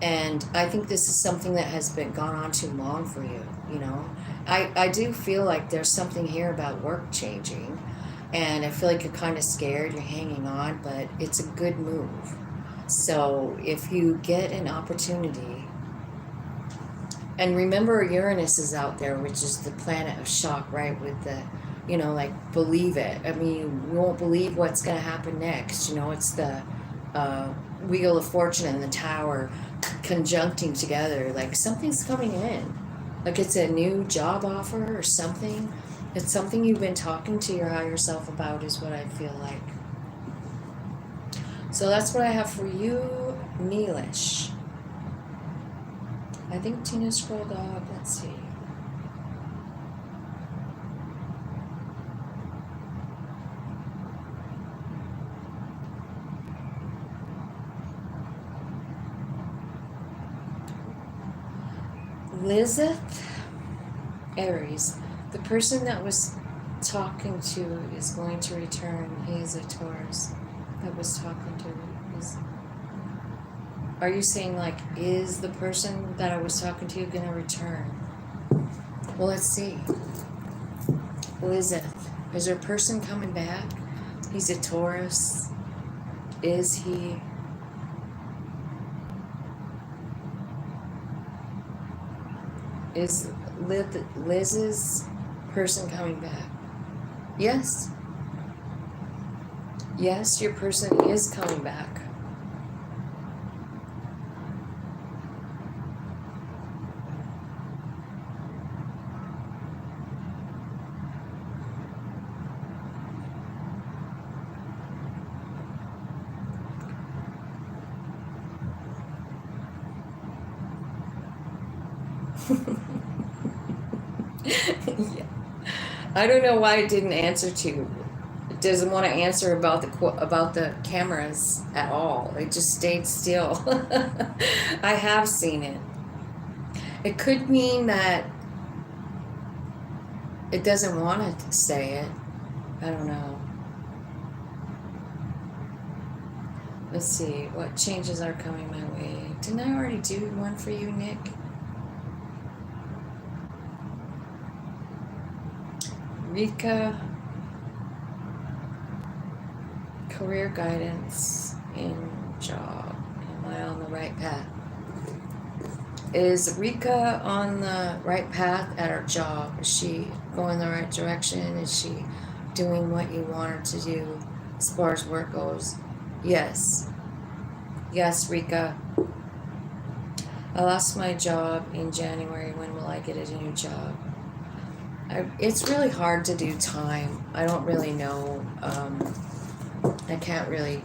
And I think this is something that has been gone on too long for you, you know. I do feel like there's something here about work changing. And I feel like you're kind of scared, you're hanging on, but it's a good move. So if you get an opportunity, and remember Uranus is out there, which is the planet of shock, right? With the, you know, like, believe it. I mean, you won't believe what's going to happen next. You know, it's the Wheel of Fortune and the Tower conjuncting together. Like, something's coming in. Like, it's a new job offer or something. It's something you've been talking to your higher self about, is what I feel like. So that's what I have for you, Neelish. I think Tina scrolled up. Let's see. Lizeth, Aries. The person that was talking to is going to return. He is a Taurus that was talking to. Are you saying, like, is the person that I was talking to going to return? Well, let's see. Lizeth, is there a person coming back? He's a Taurus. Is he? Is Liz's person coming back? Yes. Yes, your person is coming back. Yeah. I don't know why it didn't answer to you. It doesn't want to answer about the cameras at all. It just stayed still. I have seen it. It could mean that it doesn't want to say it. I don't know. Let's see. What changes are coming my way? Didn't I already do one for you, Nick? Rika, career guidance in job. Am I on the right path? Is Rika on the right path at her job? Is she going the right direction? Is she doing what you want her to do as far as work goes? Yes. Yes, Rika. I lost my job in January. When will I get a new job? It's really hard to do time. I don't really know. I can't really.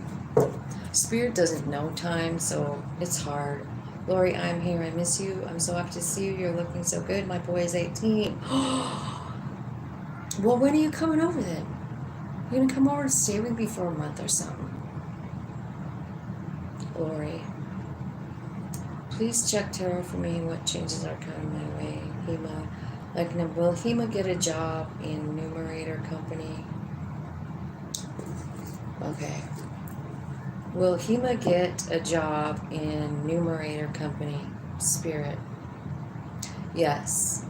Spirit doesn't know time, so it's hard. Lori, I'm here. I miss you. I'm so happy to see you. You're looking so good. My boy is 18. Well, when are you coming over then? You're gonna come over and stay with me for a month or something. Lori, please check tarot for me. What changes are coming my way? Hema, like, will Hema get a job in Numerator Company? Okay. Will Hema get a job in Numerator Company? Spirit. Yes.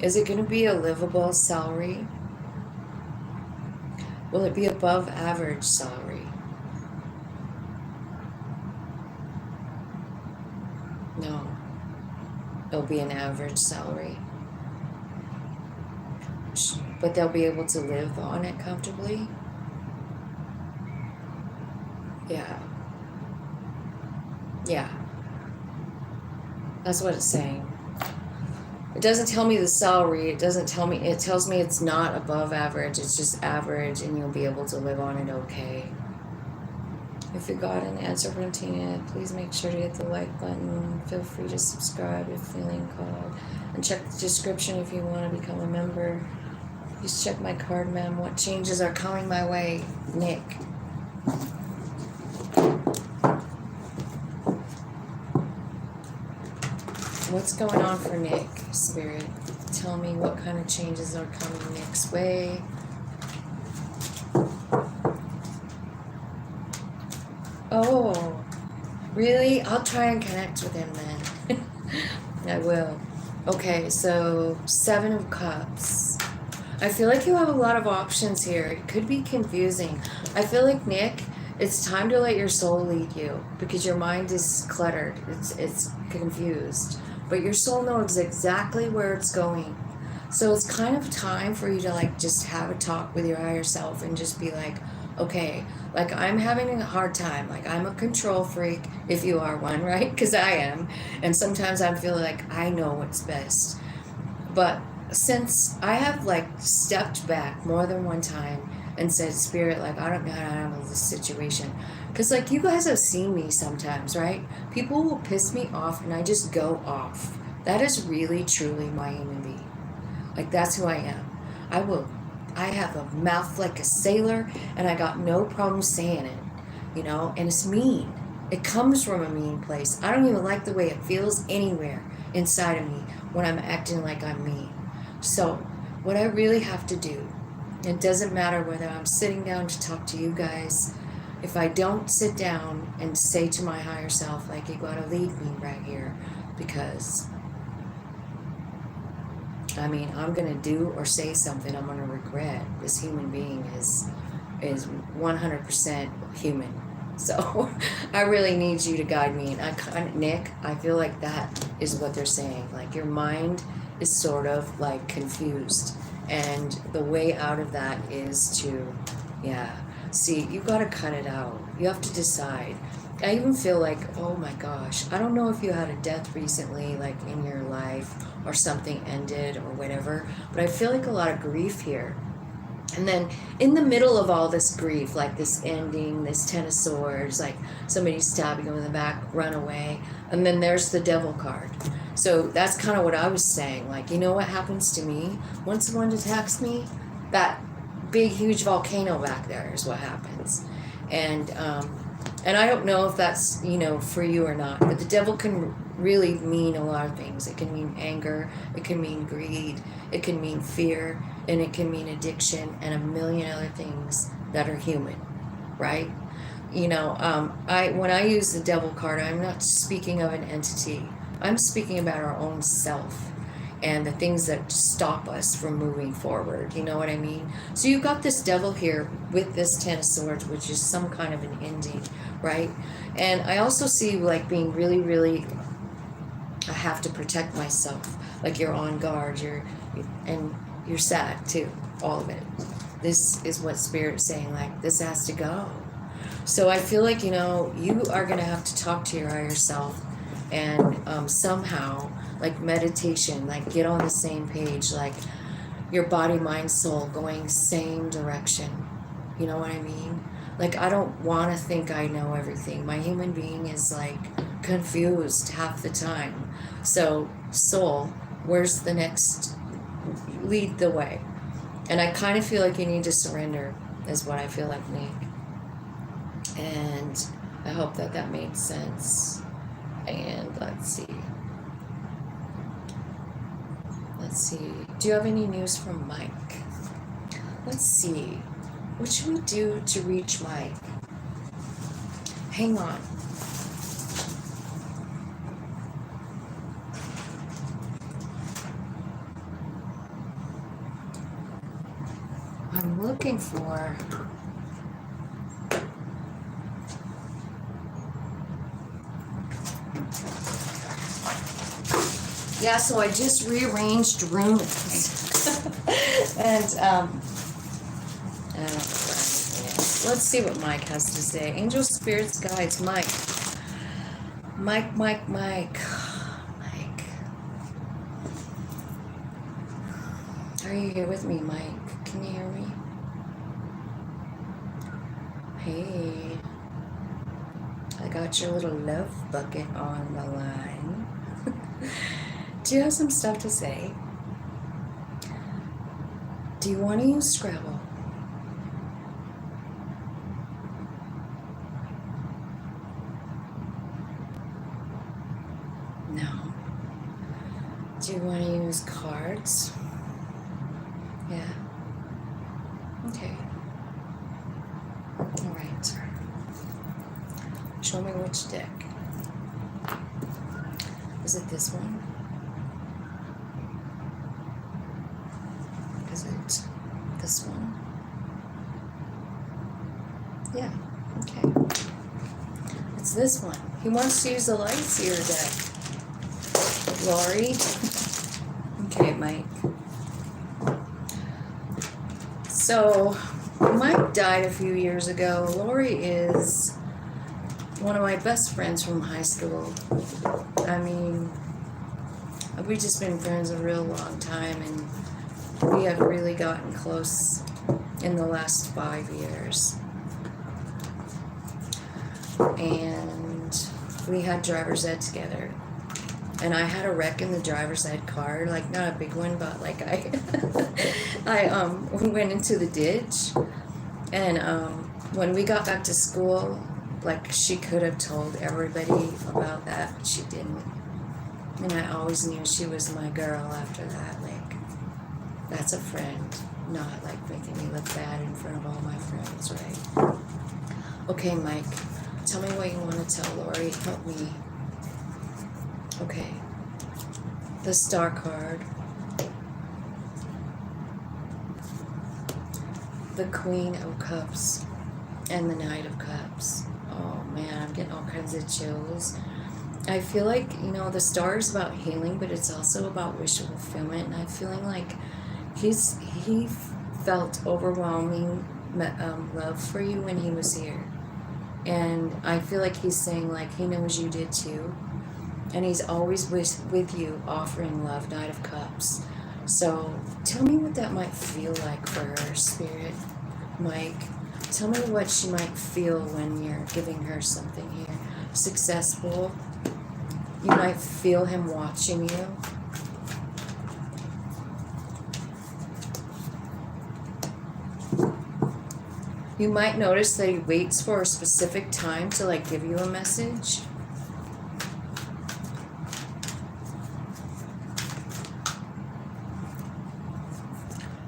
Is it going to be a livable salary? Will it be above average salary? No. It'll be an average salary. But they'll be able to live on it comfortably? Yeah. Yeah. That's what it's saying. It doesn't tell me the salary. It doesn't tell me. It tells me it's not above average. It's just average, and you'll be able to live on it okay. If you got an answer from Tina, please make sure to hit the like button. Feel free to subscribe if feeling called. And check the description if you want to become a member. Please check my card, ma'am. What changes are coming my way? Nick. What's going on for Nick, Spirit? Tell me what kind of changes are coming Nick's way. Oh, really? I'll try and connect with him then. I will. Okay, so 7 of Cups. I feel like you have a lot of options here. It could be confusing. I feel like, Nick, it's time to let your soul lead you because your mind is cluttered. It's confused. But your soul knows exactly where it's going. So it's kind of time for you to like just have a talk with your higher self and just be like, okay, like I'm having a hard time. Like I'm a control freak, if you are one, right? Because I am. And sometimes I feel like I know what's best. But since I have like stepped back more than one time and said, Spirit, like I don't know how to handle this situation. Because like you guys have seen me sometimes, right? People will piss me off and I just go off. That is really, truly my human being. Like that's who I am. I have a mouth like a sailor and I got no problem saying it, you know, and it's mean. It comes from a mean place. I don't even like the way it feels anywhere inside of me when I'm acting like I'm mean. So what I really have to do, it doesn't matter whether I'm sitting down to talk to you guys, if I don't sit down and say to my higher self, like, you gotta lead me right here, because I mean, I'm gonna do or say something I'm gonna regret. This human being is 100% human. So I really need you to guide me. And Nick, I feel like that is what they're saying. Like your mind is sort of like confused, and the way out of that is to, yeah. See, you gotta cut it out. You have to decide. I even feel like, oh my gosh, I don't know if you had a death recently, like in your life, or something ended or whatever, but I feel like a lot of grief here. And then in the middle of all this grief, like this ending, this 10 of Swords, like somebody stabbing you in the back, run away, and then there's the Devil card. So that's kind of what I was saying. Like, you know what happens to me? When someone attacks me, that big, huge volcano back there is what happens. And I don't know if that's, you know, for you or not, but the devil can really mean a lot of things. It can mean anger, it can mean greed, it can mean fear, and it can mean addiction and a million other things that are human, right? You know, when I use the devil card, I'm not speaking of an entity. I'm speaking about our own self and the things that stop us from moving forward. You know what I mean? So you've got this devil here with this 10 of Swords, which is some kind of an ending, right? And I also see like being really, really, I have to protect myself. Like you're on guard, and you're sad too, all of it. This is what Spirit's saying, like this has to go. So I feel like, you know, you are going to have to talk to your higher self and somehow, like meditation, like get on the same page, like your body, mind, soul going same direction. You know what I mean? Like, I don't want to think I know everything. My human being is like confused half the time. So, soul, where's the next? Lead the way. And I kind of feel like you need to surrender, is what I feel like, Nick. And I hope that that made sense. And let's see. Do you have any news from Mike? Let's see. What should we do to reach Mike? Hang on. I'm looking for... Yeah, so I just rearranged rooms. And, I don't know anything else. Let's see what Mike has to say. Angel, spirits, guides, Mike. Mike. Are you here with me, Mike? Can you hear me? Hey. I got your little love bucket on the line. Do you have some stuff to say? Do you want to use Scrabble? No. Do you want to use cards? Yeah. Okay. All right. Show me which deck. Is it this one? Is it this one? Yeah, okay. It's this one. He wants to use the Lightseer deck. Lori. Okay, Mike. So, Mike died a few years ago. Lori is one of my best friends from high school. I mean, we've just been friends a real long time, and we have really gotten close in the last 5 years. And we had driver's ed together. And I had a wreck in the driver's ed car, like not a big one, but like we went into the ditch. And when we got back to school, like she could have told everybody about that, but she didn't. And I always knew she was my girl after that. Like, that's a friend, not like making me look bad in front of all my friends, right? Okay, Mike, tell me what you want to tell Lori. Help me. Okay. The Star card. The Queen of Cups. And the Knight of Cups. Oh man, I'm getting all kinds of chills. I feel like, you know, the Star is about healing, but it's also about wish fulfillment. And I'm feeling like he felt overwhelming love for you when he was here. And I feel like he's saying, like, he knows you did too. And he's always with you, offering love, Knight of Cups. So tell me what that might feel like for her, Spirit. Mike, tell me what she might feel when you're giving her something here. Successful. You might feel him watching you. You might notice that he waits for a specific time to like give you a message.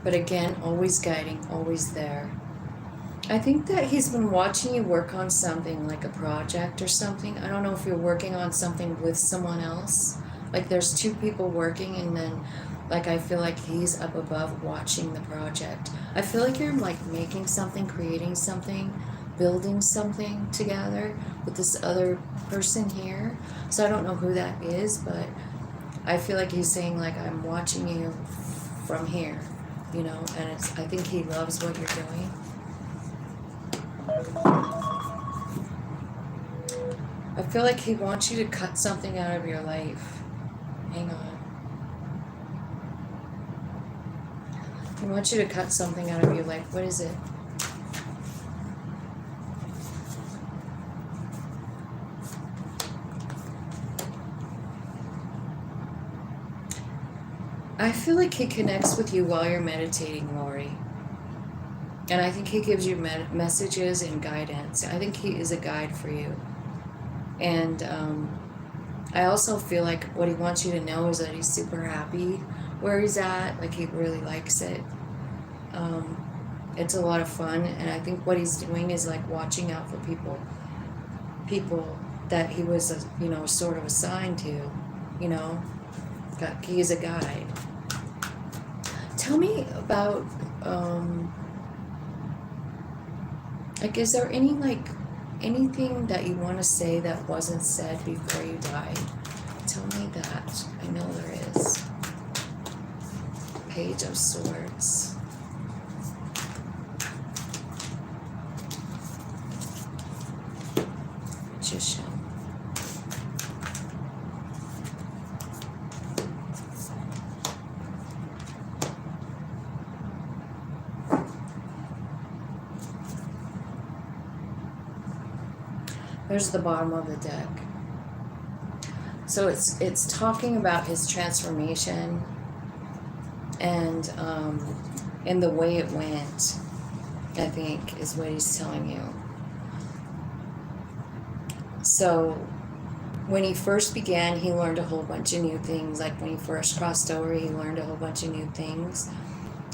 But again, always guiding, always there. I think that he's been watching you work on something, like a project or something. I don't know if you're working on something with someone else. Like there's two people working, and then like I feel like he's up above watching the project. I feel like you're like making something, creating something, building something together with this other person here. So I don't know who that is, but I feel like he's saying like, I'm watching you from here, you know, and I think he loves what you're doing. I feel like he wants you to cut something out of your life. Hang on. I want you to cut something out of your life. What is it? I feel like he connects with you while you're meditating, Lori. And I think he gives you messages and guidance. I think he is a guide for you. And I also feel like what he wants you to know is that he's super happy where he's at. Like, he really likes it. It's a lot of fun. And I think what he's doing is like watching out for people that he was, sort of assigned to, he is a guide. Tell me about, is there anything that you want to say that wasn't said before you died? Tell me that. I know there is. Page of Swords. Magician. There's the bottom of the deck. So it's talking about his transformation and the way it went, I think, is what he's telling you. So when he first began, he learned a whole bunch of new things. Like when he first crossed over, he learned a whole bunch of new things.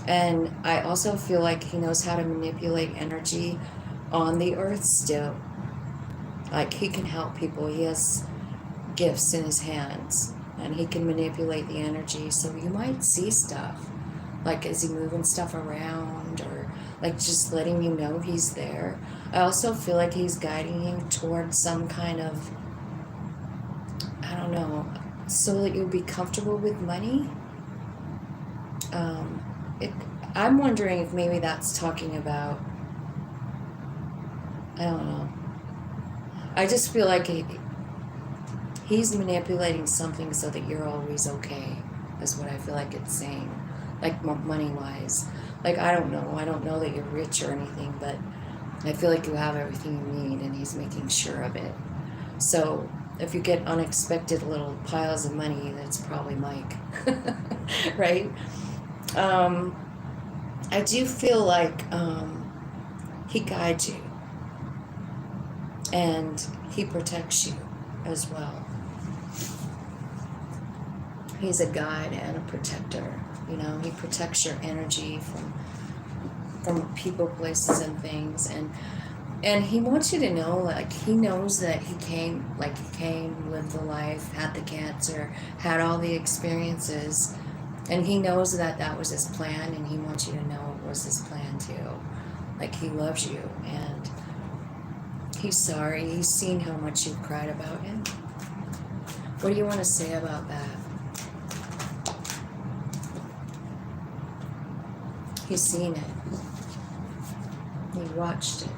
And I also feel like he knows how to manipulate energy on the earth still. Like, he can help people. He has gifts in his hands, and he can manipulate the energy. So you might see stuff, like, is he moving stuff around, or like just letting you know he's there. I also feel like he's guiding you towards some kind of, I don't know, so that you'll be comfortable with money. I'm wondering if maybe that's talking about, I don't know. I just feel like he's manipulating something so that you're always okay, is what I feel like it's saying, like money-wise. Like, I don't know that you're rich or anything, but I feel like you have everything you need, and he's making sure of it. So if you get unexpected little piles of money, that's probably Mike, right? I do feel like he guides you. And he protects you as well. He's a guide and a protector. He protects your energy from people, places, and things. And he wants you to know, like, he knows that he came, lived the life, had the cancer, had all the experiences. And he knows that that was his plan, and he wants you to know it was his plan too. Like, he loves you, and he's sorry. He's seen how much you've cried about him. What do you want to say about that? He's seen it. He watched it.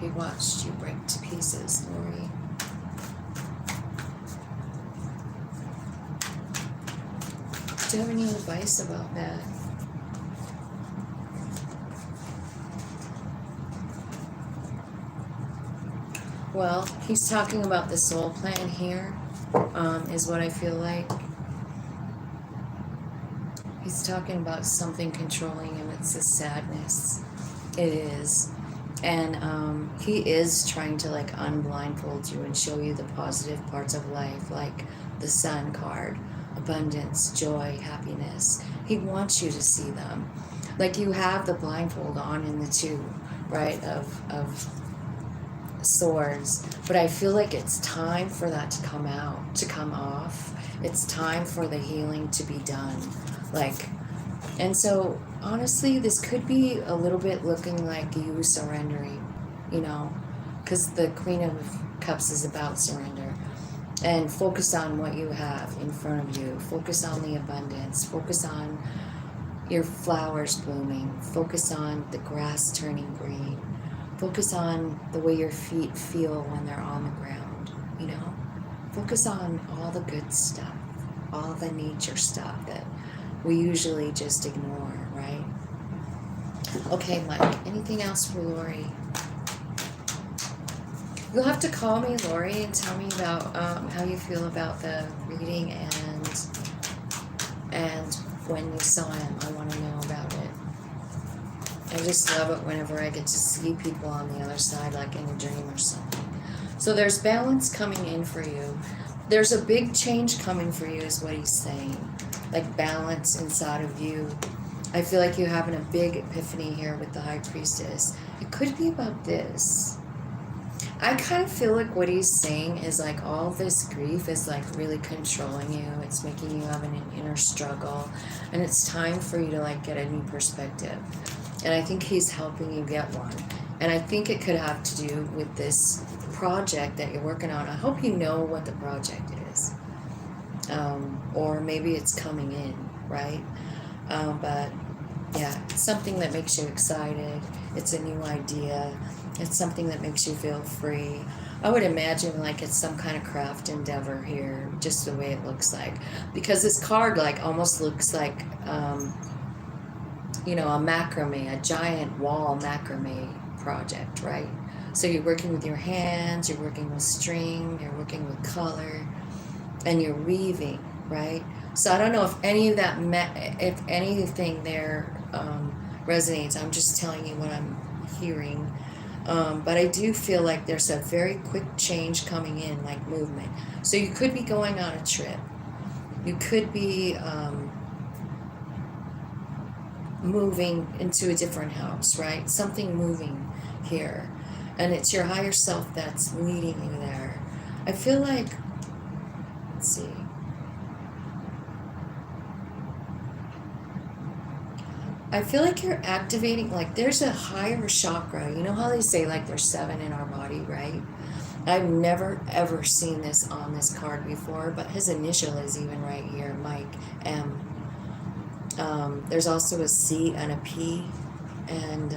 He watched you break to pieces, Lori. Do you have any advice about that? Well, he's talking about the soul plan here, is what I feel like. He's talking about something controlling him. It's the sadness. It is. And he is trying to, like, unblindfold you and show you the positive parts of life, like the Sun card, abundance, joy, happiness. He wants you to see them. Like, you have the blindfold on in the Two, right, of Swords, but I feel like it's time for that to come out, to come off. It's time for the healing to be done. Like, and so honestly, this could be a little bit looking like you surrendering, because the Queen of Cups is about surrender. And focus on what you have in front of you. Focus on the abundance. Focus on your flowers blooming. Focus on the grass turning green. Focus on the way your feet feel when they're on the ground, Focus on all the good stuff, all the nature stuff that we usually just ignore, right? Okay, Mike, anything else for Lori? You'll have to call me, Lori, and tell me about how you feel about the reading and when you saw him. I want to know about it. I just love it whenever I get to see people on the other side, like in a dream or something. So there's balance coming in for you. There's a big change coming for you is what he's saying. Like balance inside of you. I feel like you're having a big epiphany here with the High Priestess. It could be about this. I kind of feel like what he's saying is like all this grief is like really controlling you. It's making you have an inner struggle. And it's time for you to like get a new perspective. And I think he's helping you get one. And I think it could have to do with this project that you're working on. I hope you know what the project is. Or maybe it's coming in, right? But yeah, it's something that makes you excited. It's a new idea. It's something that makes you feel free. I would imagine like it's some kind of craft endeavor here, just the way it looks like. Because this card like almost looks like, you know, a macrame, a giant wall macrame project, right? So you're working with your hands, you're working with string, you're working with color, and you're weaving, right? So I don't know if any of that, if anything there resonates. I'm just telling you what I'm hearing. But I do feel like there's a very quick change coming in, like movement. So you could be going on a trip. You could be moving into a different house, right? Something moving here. And it's your higher self that's leading you there. I feel like, let's see. I feel like you're activating, like there's a higher chakra. You know how they say like there's 7 in our body, right? I've never ever seen this on this card before, but his initial is even right here, Mike M. There's also a C and a P, and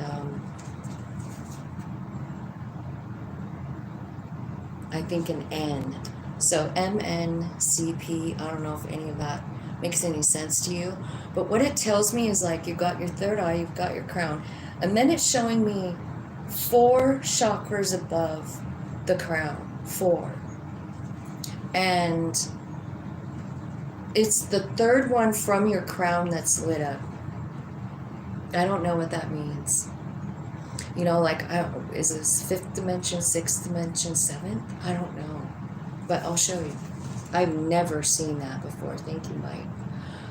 I think an N. So MNCP, I don't know if any of that makes any sense to you, but what it tells me is like you've got your third eye, you've got your crown, and then it's showing me 4 chakras above the crown, 4, and it's the third one from your crown that's lit up. I don't know what that means. You know, like, is this 5th dimension, 6th dimension, 7th? I don't know. But I'll show you. I've never seen that before. Thank you, Mike.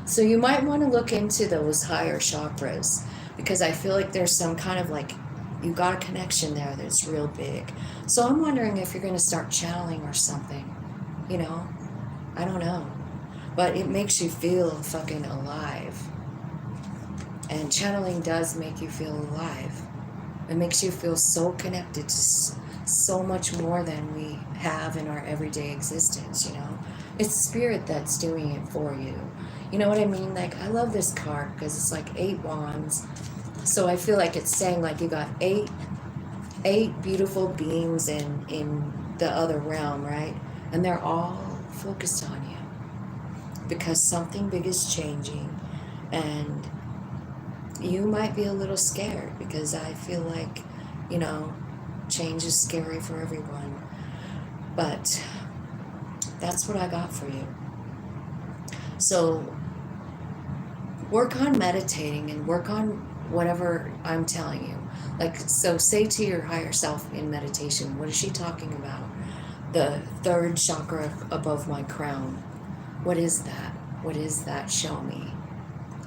So you might want to look into those higher chakras, because I feel like there's some kind of like, you got a connection there that's real big. So I'm wondering if you're going to start channeling or something. You know? I don't know. But it makes you feel fucking alive. And channeling does make you feel alive. It makes you feel so connected to so much more than we have in our everyday existence, you know? It's spirit that's doing it for you. You know what I mean? Like, I love this card because it's like 8 wands. So I feel like it's saying like you got 8 beautiful beings in the other realm, right? And they're all focused on you. Because something big is changing, and you might be a little scared, because I feel like, you know, change is scary for everyone. But that's what I got for you. So work on meditating and work on whatever I'm telling you. Like, so say to your higher self in meditation, what is she talking about? The 3rd chakra above my crown. What is that? What is that? Show me.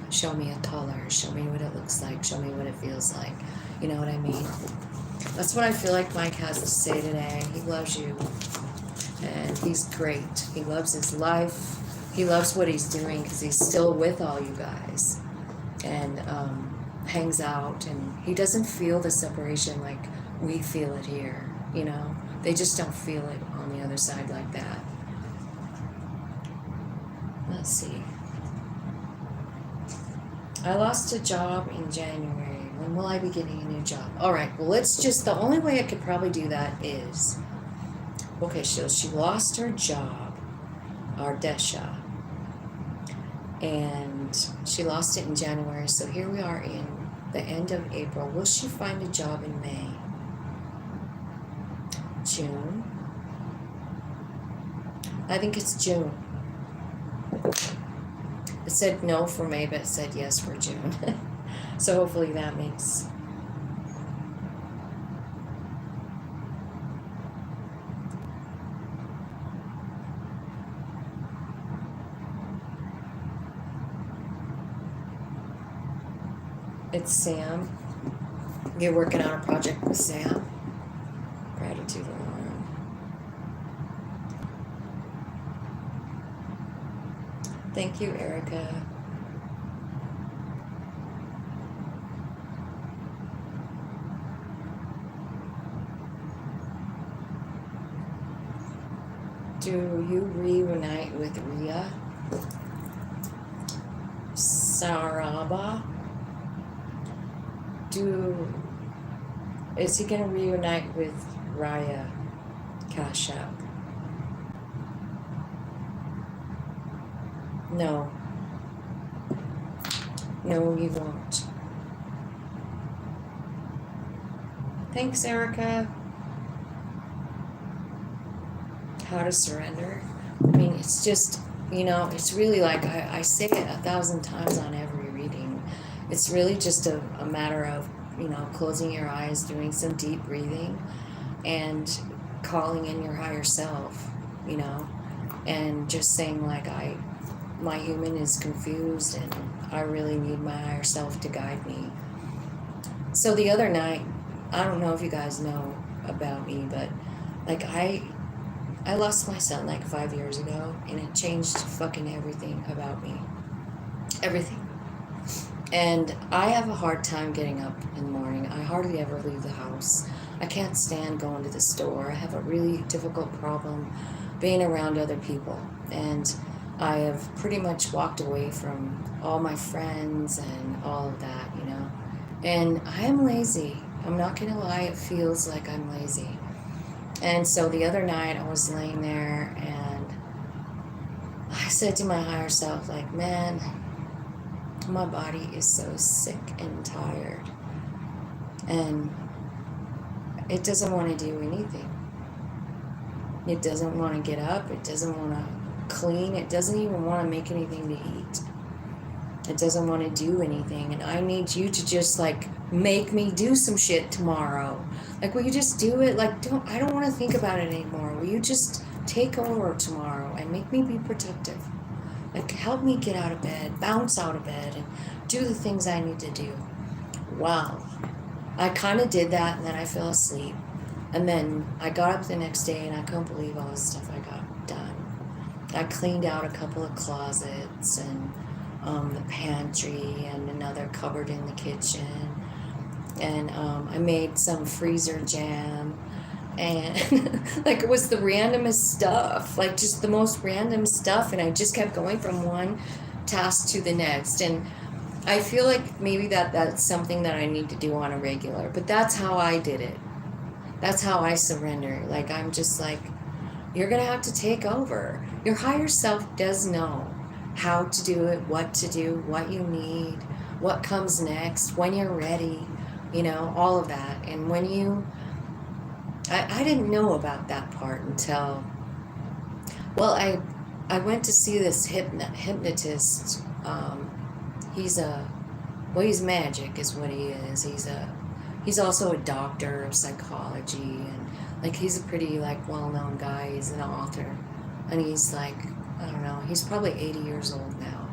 Show me a color. Show me what it looks like. Show me what it feels like. You know what I mean? That's what I feel like Mike has to say today. He loves you. And he's great. He loves his life. He loves what he's doing because he's still with all you guys. And hangs out. And he doesn't feel the separation like we feel it here. You know? They just don't feel it on the other side like that. Let's see. I lost a job in January. When will I be getting a new job? All right, well, let's just, the only way I could probably do that is, okay, so she lost her job, Ardesha. and she lost it in January. So here we are in the end of April. Will she find a job in May? June? I think it's June. It said no for May, but it said yes for June. So hopefully that makes... It's Sam. You're working on a project with Sam. Gratitude alarm. Thank you, Erica. Do you reunite with Ria? Saraba? Is he going to reunite with Raya Kashyap? No. No, he won't. Thanks, Erica. How to surrender? I mean, it's just, it's really like I say it 1,000 times on every reading. It's really just a matter of, closing your eyes, doing some deep breathing, and calling in your higher self, and just saying, like, my human is confused, and I really need my higher self to guide me. So the other night, I don't know if you guys know about me, but, like, I lost my son, like, 5 years ago, and it changed fucking everything about me. Everything. And I have a hard time getting up in the morning. I hardly ever leave the house. I can't stand going to the store. I have a really difficult problem being around other people. And I have pretty much walked away from all my friends and all of that, And I am lazy. I'm not going to lie, it feels like I'm lazy. And so the other night I was laying there and I said to my higher self, like, man, my body is so sick and tired, and it doesn't want to do anything. It doesn't want to get up. It doesn't want to clean. It doesn't even want to make anything to eat. It doesn't want to do anything, and I need you to just, like, make me do some shit tomorrow. Like, will you just do it? Like, I don't want to think about it anymore. Will you just take over tomorrow and make me be productive? Like, help me get out of bed, bounce out of bed, and do the things I need to do. Wow. I kind of did that, and then I fell asleep. And then I got up the next day, and I couldn't believe all the stuff I got done. I cleaned out a couple of closets, and the pantry, and another cupboard in the kitchen. And I made some freezer jam. And like, it was the randomest stuff, like just the most random stuff, and I just kept going from one task to the next. And I feel like maybe that's something that I need to do on a regular, but that's how I did it. That's how I surrender. Like, I'm just like, you're gonna have to take over. Your higher self does know how to do it, what to do, what you need, what comes next, when you're ready, all of that. And when I didn't know about that part until, well, I went to see this hypnotist. He's magic is what he is. He's also a doctor of psychology, and, like, he's a pretty, like, well-known guy. He's an author, and he's, like, I don't know, he's probably 80 years old now.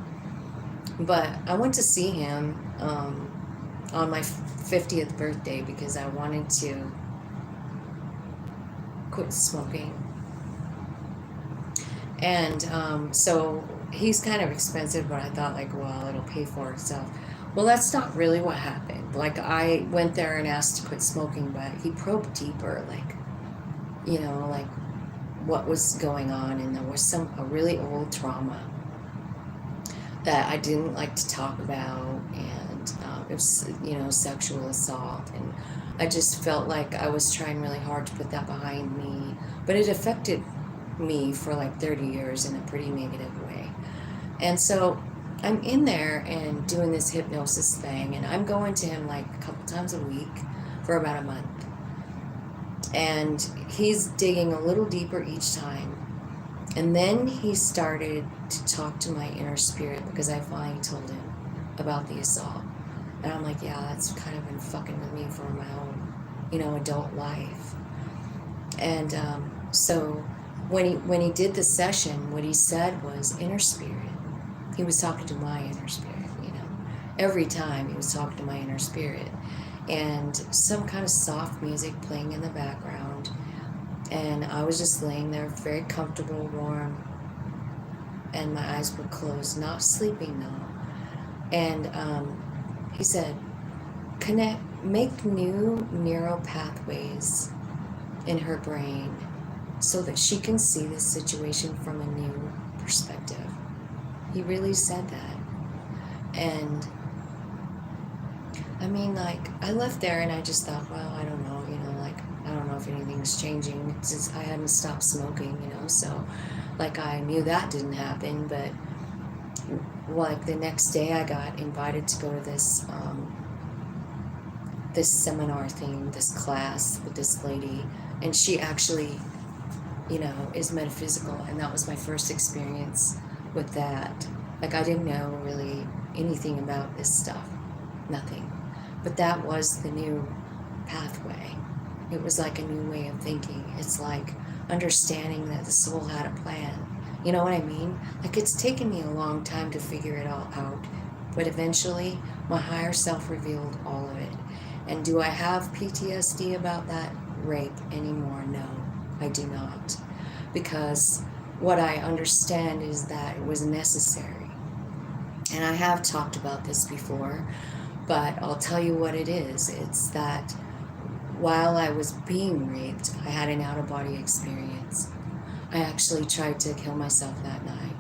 But I went to see him on my 50th birthday because I wanted to quit smoking. And so he's kind of expensive, but I thought, like, well, it'll pay for itself. Well, that's not really what happened. Like, I went there and asked to quit smoking, but he probed deeper, like, like what was going on, and there was a really old trauma that I didn't like to talk about, and it was, sexual assault, and I just felt like I was trying really hard to put that behind me, but it affected me for like 30 years in a pretty negative way. And so I'm in there and doing this hypnosis thing, and I'm going to him like a couple times a week for about a month. And he's digging a little deeper each time. And then he started to talk to my inner spirit because I finally told him about the assault. And I'm like, yeah, that's kind of been fucking with me for my whole, adult life. And so when he did the session, what he said was inner spirit. He was talking to my inner spirit, Every time he was talking to my inner spirit. And some kind of soft music playing in the background. And I was just laying there very comfortable, warm, and my eyes were closed, not sleeping though. And he said, make new neural pathways in her brain so that she can see this situation from a new perspective. He really said that. And I mean, I left there and I just thought, well, I don't know, I don't know if anything's changing since I hadn't stopped smoking, so I knew that didn't happen. But the next day I got invited to go to this this seminar thing, this class with this lady, and she actually, is metaphysical, and that was my first experience with that. I didn't know really anything about this stuff, nothing. But that was the new pathway. It was like a new way of thinking. It's like understanding that the soul had a plan. You know what I mean? It's taken me a long time to figure it all out, but eventually my higher self revealed all of it. And do I have PTSD about that rape anymore? No, I do not. Because what I understand is that it was necessary. And I have talked about this before, but I'll tell you what it is. It's that while I was being raped, I had an out-of-body experience. I actually tried to kill myself that night.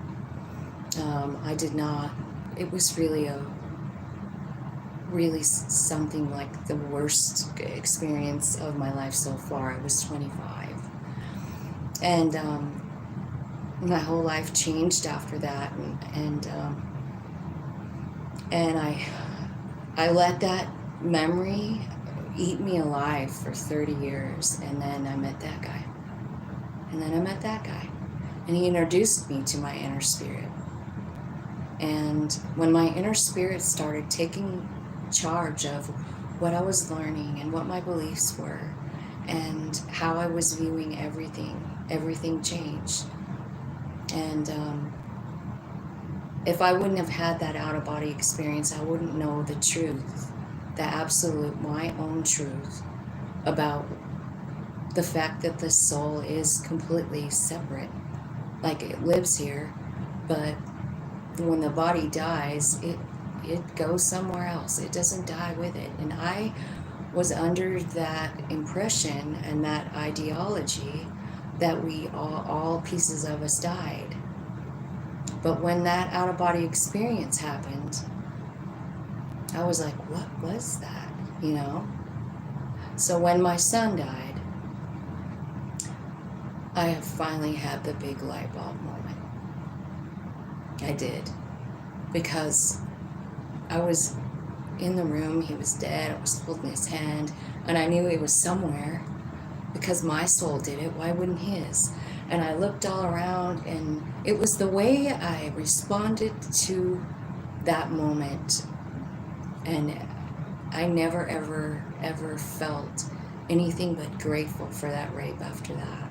I did not. It was really something like the worst experience of my life so far. I was 25. And my whole life changed after that. And I let that memory eat me alive for 30 years. And then I met that guy. And he introduced me to my inner spirit. And when my inner spirit started taking charge of what I was learning and what my beliefs were and how I was viewing everything changed. And if I wouldn't have had that out-of-body experience, I wouldn't know the truth, the absolute, my own truth about the fact that the soul is completely separate. It lives here, but when the body dies, it goes somewhere else. It doesn't die with it. And I was under that impression and that ideology that we all pieces of us died. But when that out-of-body experience happened, I was like, what was that? So when my son died, I finally had the big light bulb moment. I did. Because I was in the room, he was dead, I was holding his hand, and I knew he was somewhere because my soul did it, why wouldn't his? And I looked all around, and it was the way I responded to that moment. And I never, ever, ever felt anything but grateful for that rape after that.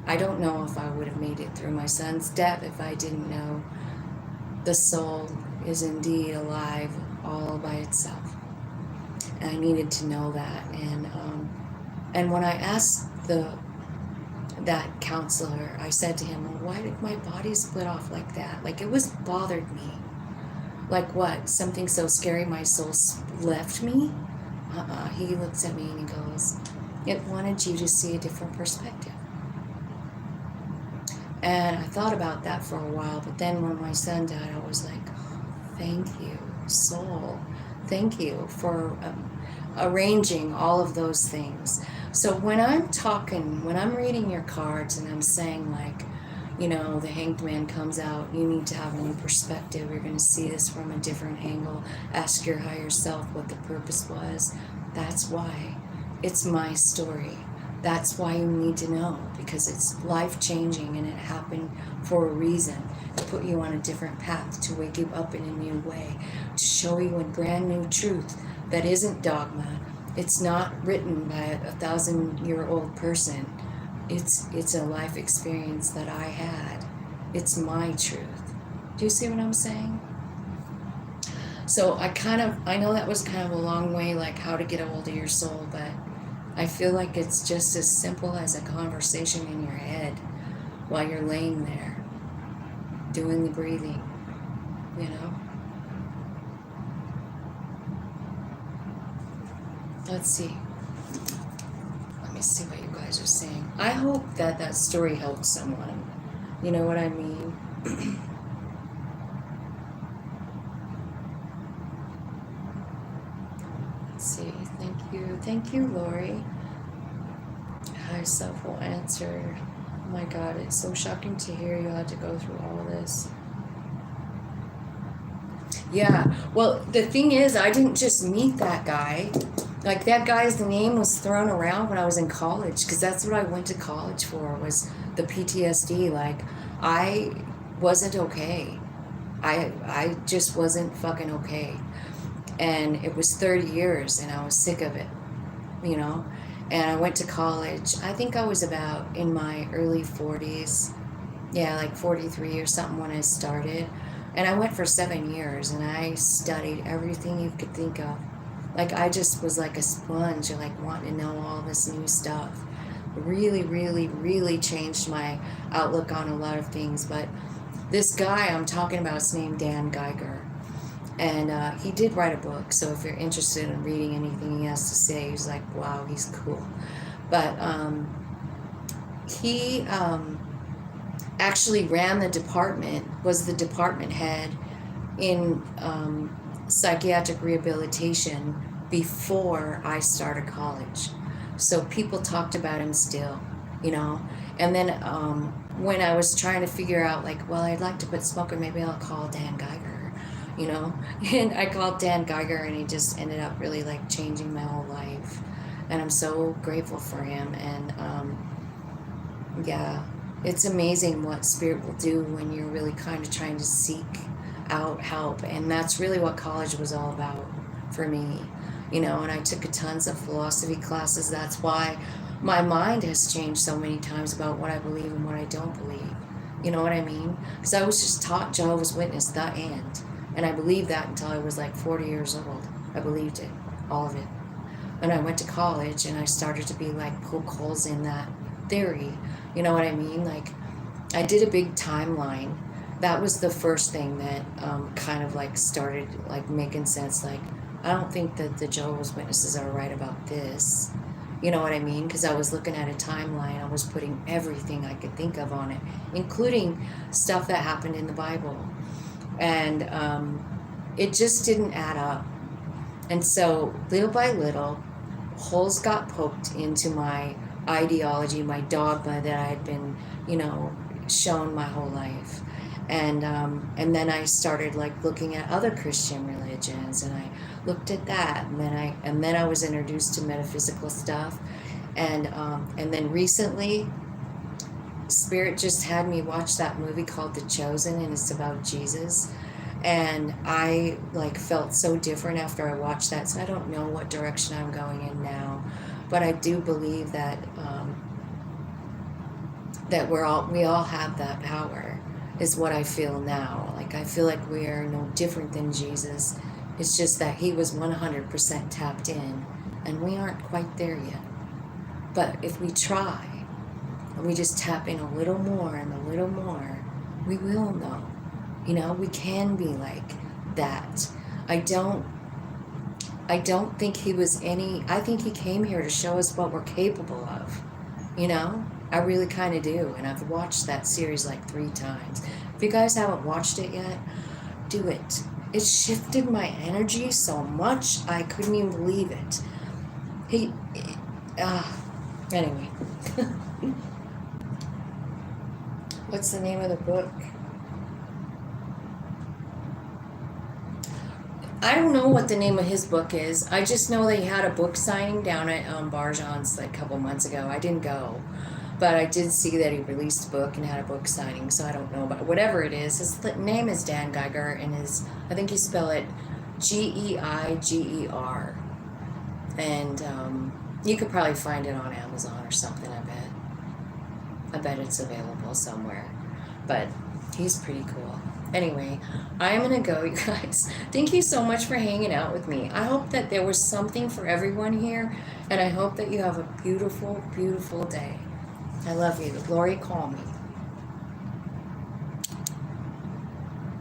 I don't know if I would have made it through my son's death if I didn't know the soul is indeed alive all by itself. And I needed to know that. And when I asked that counselor, I said to him, well, why did my body split off like that? It was bothered me. What? Something so scary my soul left me? He looks at me and he goes, it wanted you to see a different perspective. And I thought about that for a while, but then when my son died, I was like, oh, thank you, soul. Thank you for arranging all of those things. So when I'm reading your cards and I'm saying the Hanged Man comes out. You need to have a new perspective. You're going to see this from a different angle. Ask your higher self what the purpose was. That's why. It's my story. That's why you need to know, because it's life-changing and it happened for a reason, to put you on a different path, to wake you up in a new way, to show you a brand new truth that isn't dogma. It's not written by a 1,000-year-old person. It's a life experience that I had. It's my truth. Do you see what I'm saying? So I know that was kind of a long way, like how to get a hold of your soul, but I feel like it's just as simple as a conversation in your head while you're laying there doing the breathing, Let's see. Let me see what you guys are saying. I hope that story helped someone. You know what I mean? Let's see. Thank you. Thank you, Lori. Higher self will answer. Oh my God, it's so shocking to hear you had to go through all this. Yeah, well, the thing is, I didn't just meet that guy. Like, that guy's name was thrown around when I was in college, because that's what I went to college for, was the PTSD. Like, I wasn't okay. I just wasn't fucking okay. And it was 30 years, and I was sick of it, And I went to college. I think I was about in my early 40s. Yeah, like 43 or something when I started. And I went for 7 years, and I studied everything you could think of. Like, I just was like a sponge, like wanting to know all this new stuff. Really, really, really changed my outlook on a lot of things. But this guy I'm talking about is named Dan Geiger. And he did write a book, so if you're interested in reading anything he has to say, he's like, wow, he's cool. But he actually ran the department, was the department head in psychiatric rehabilitation before I started college. So people talked about him still, And then when I was trying to figure out, like, well, I'd like to quit smoking, maybe I'll call Dan Geiger. And I called Dan Geiger, and he just ended up really like changing my whole life, and I'm so grateful for him. And yeah, it's amazing what spirit will do when you're really kind of trying to seek out help. And that's really what college was all about for me, and I took tons of philosophy classes. That's why my mind has changed so many times about what I believe and what I don't believe. You know what I mean? Because I was just taught Jehovah's Witness, the end. And I believed that until I was like 40 years old. I believed it, all of it. And I went to college, and I started to be like, poke holes in that theory. You know what I mean? Like, I did a big timeline. That was the first thing that kind of like started like making sense. Like, I don't think that the Jehovah's Witnesses are right about this. You know what I mean? Because I was looking at a timeline. I was putting everything I could think of on it, including stuff that happened in the Bible. And it just didn't add up. And so little by little, holes got poked into my ideology, my dogma that I had been, shown my whole life. And then I started like looking at other Christian religions, and I looked at that, and then I was introduced to metaphysical stuff, and then recently, Spirit just had me watch that movie called The Chosen, and it's about Jesus. And I like felt so different after I watched that. So I don't know what direction I'm going in now, but I do believe that we all have that power, is what I feel now. Like, I feel like we are no different than Jesus. It's just that he was 100% tapped in, and we aren't quite there yet. But if we try, and we just tap in a little more and a little more, we will know. We can be like that. I don't think he was I think he came here to show us what we're capable of. I really kind of do. And I've watched that series like 3 times. If you guys haven't watched it yet, do it. It shifted my energy so much, I couldn't even believe it. Anyway. What's the name of the book? I don't know what the name of his book is. I just know they had a book signing down at Barjan's like a couple months ago. I didn't go, but I did see that he released a book and had a book signing. So I don't know, but whatever it is, his name is Dan Geiger, and I think you spell it Geiger, and you could probably find it on Amazon or something. I bet it's available somewhere, but he's pretty cool. Anyway, I'm gonna go, you guys. Thank you so much for hanging out with me. I hope that there was something for everyone here, and I hope that you have a beautiful, beautiful day. I love you. Lori, call me.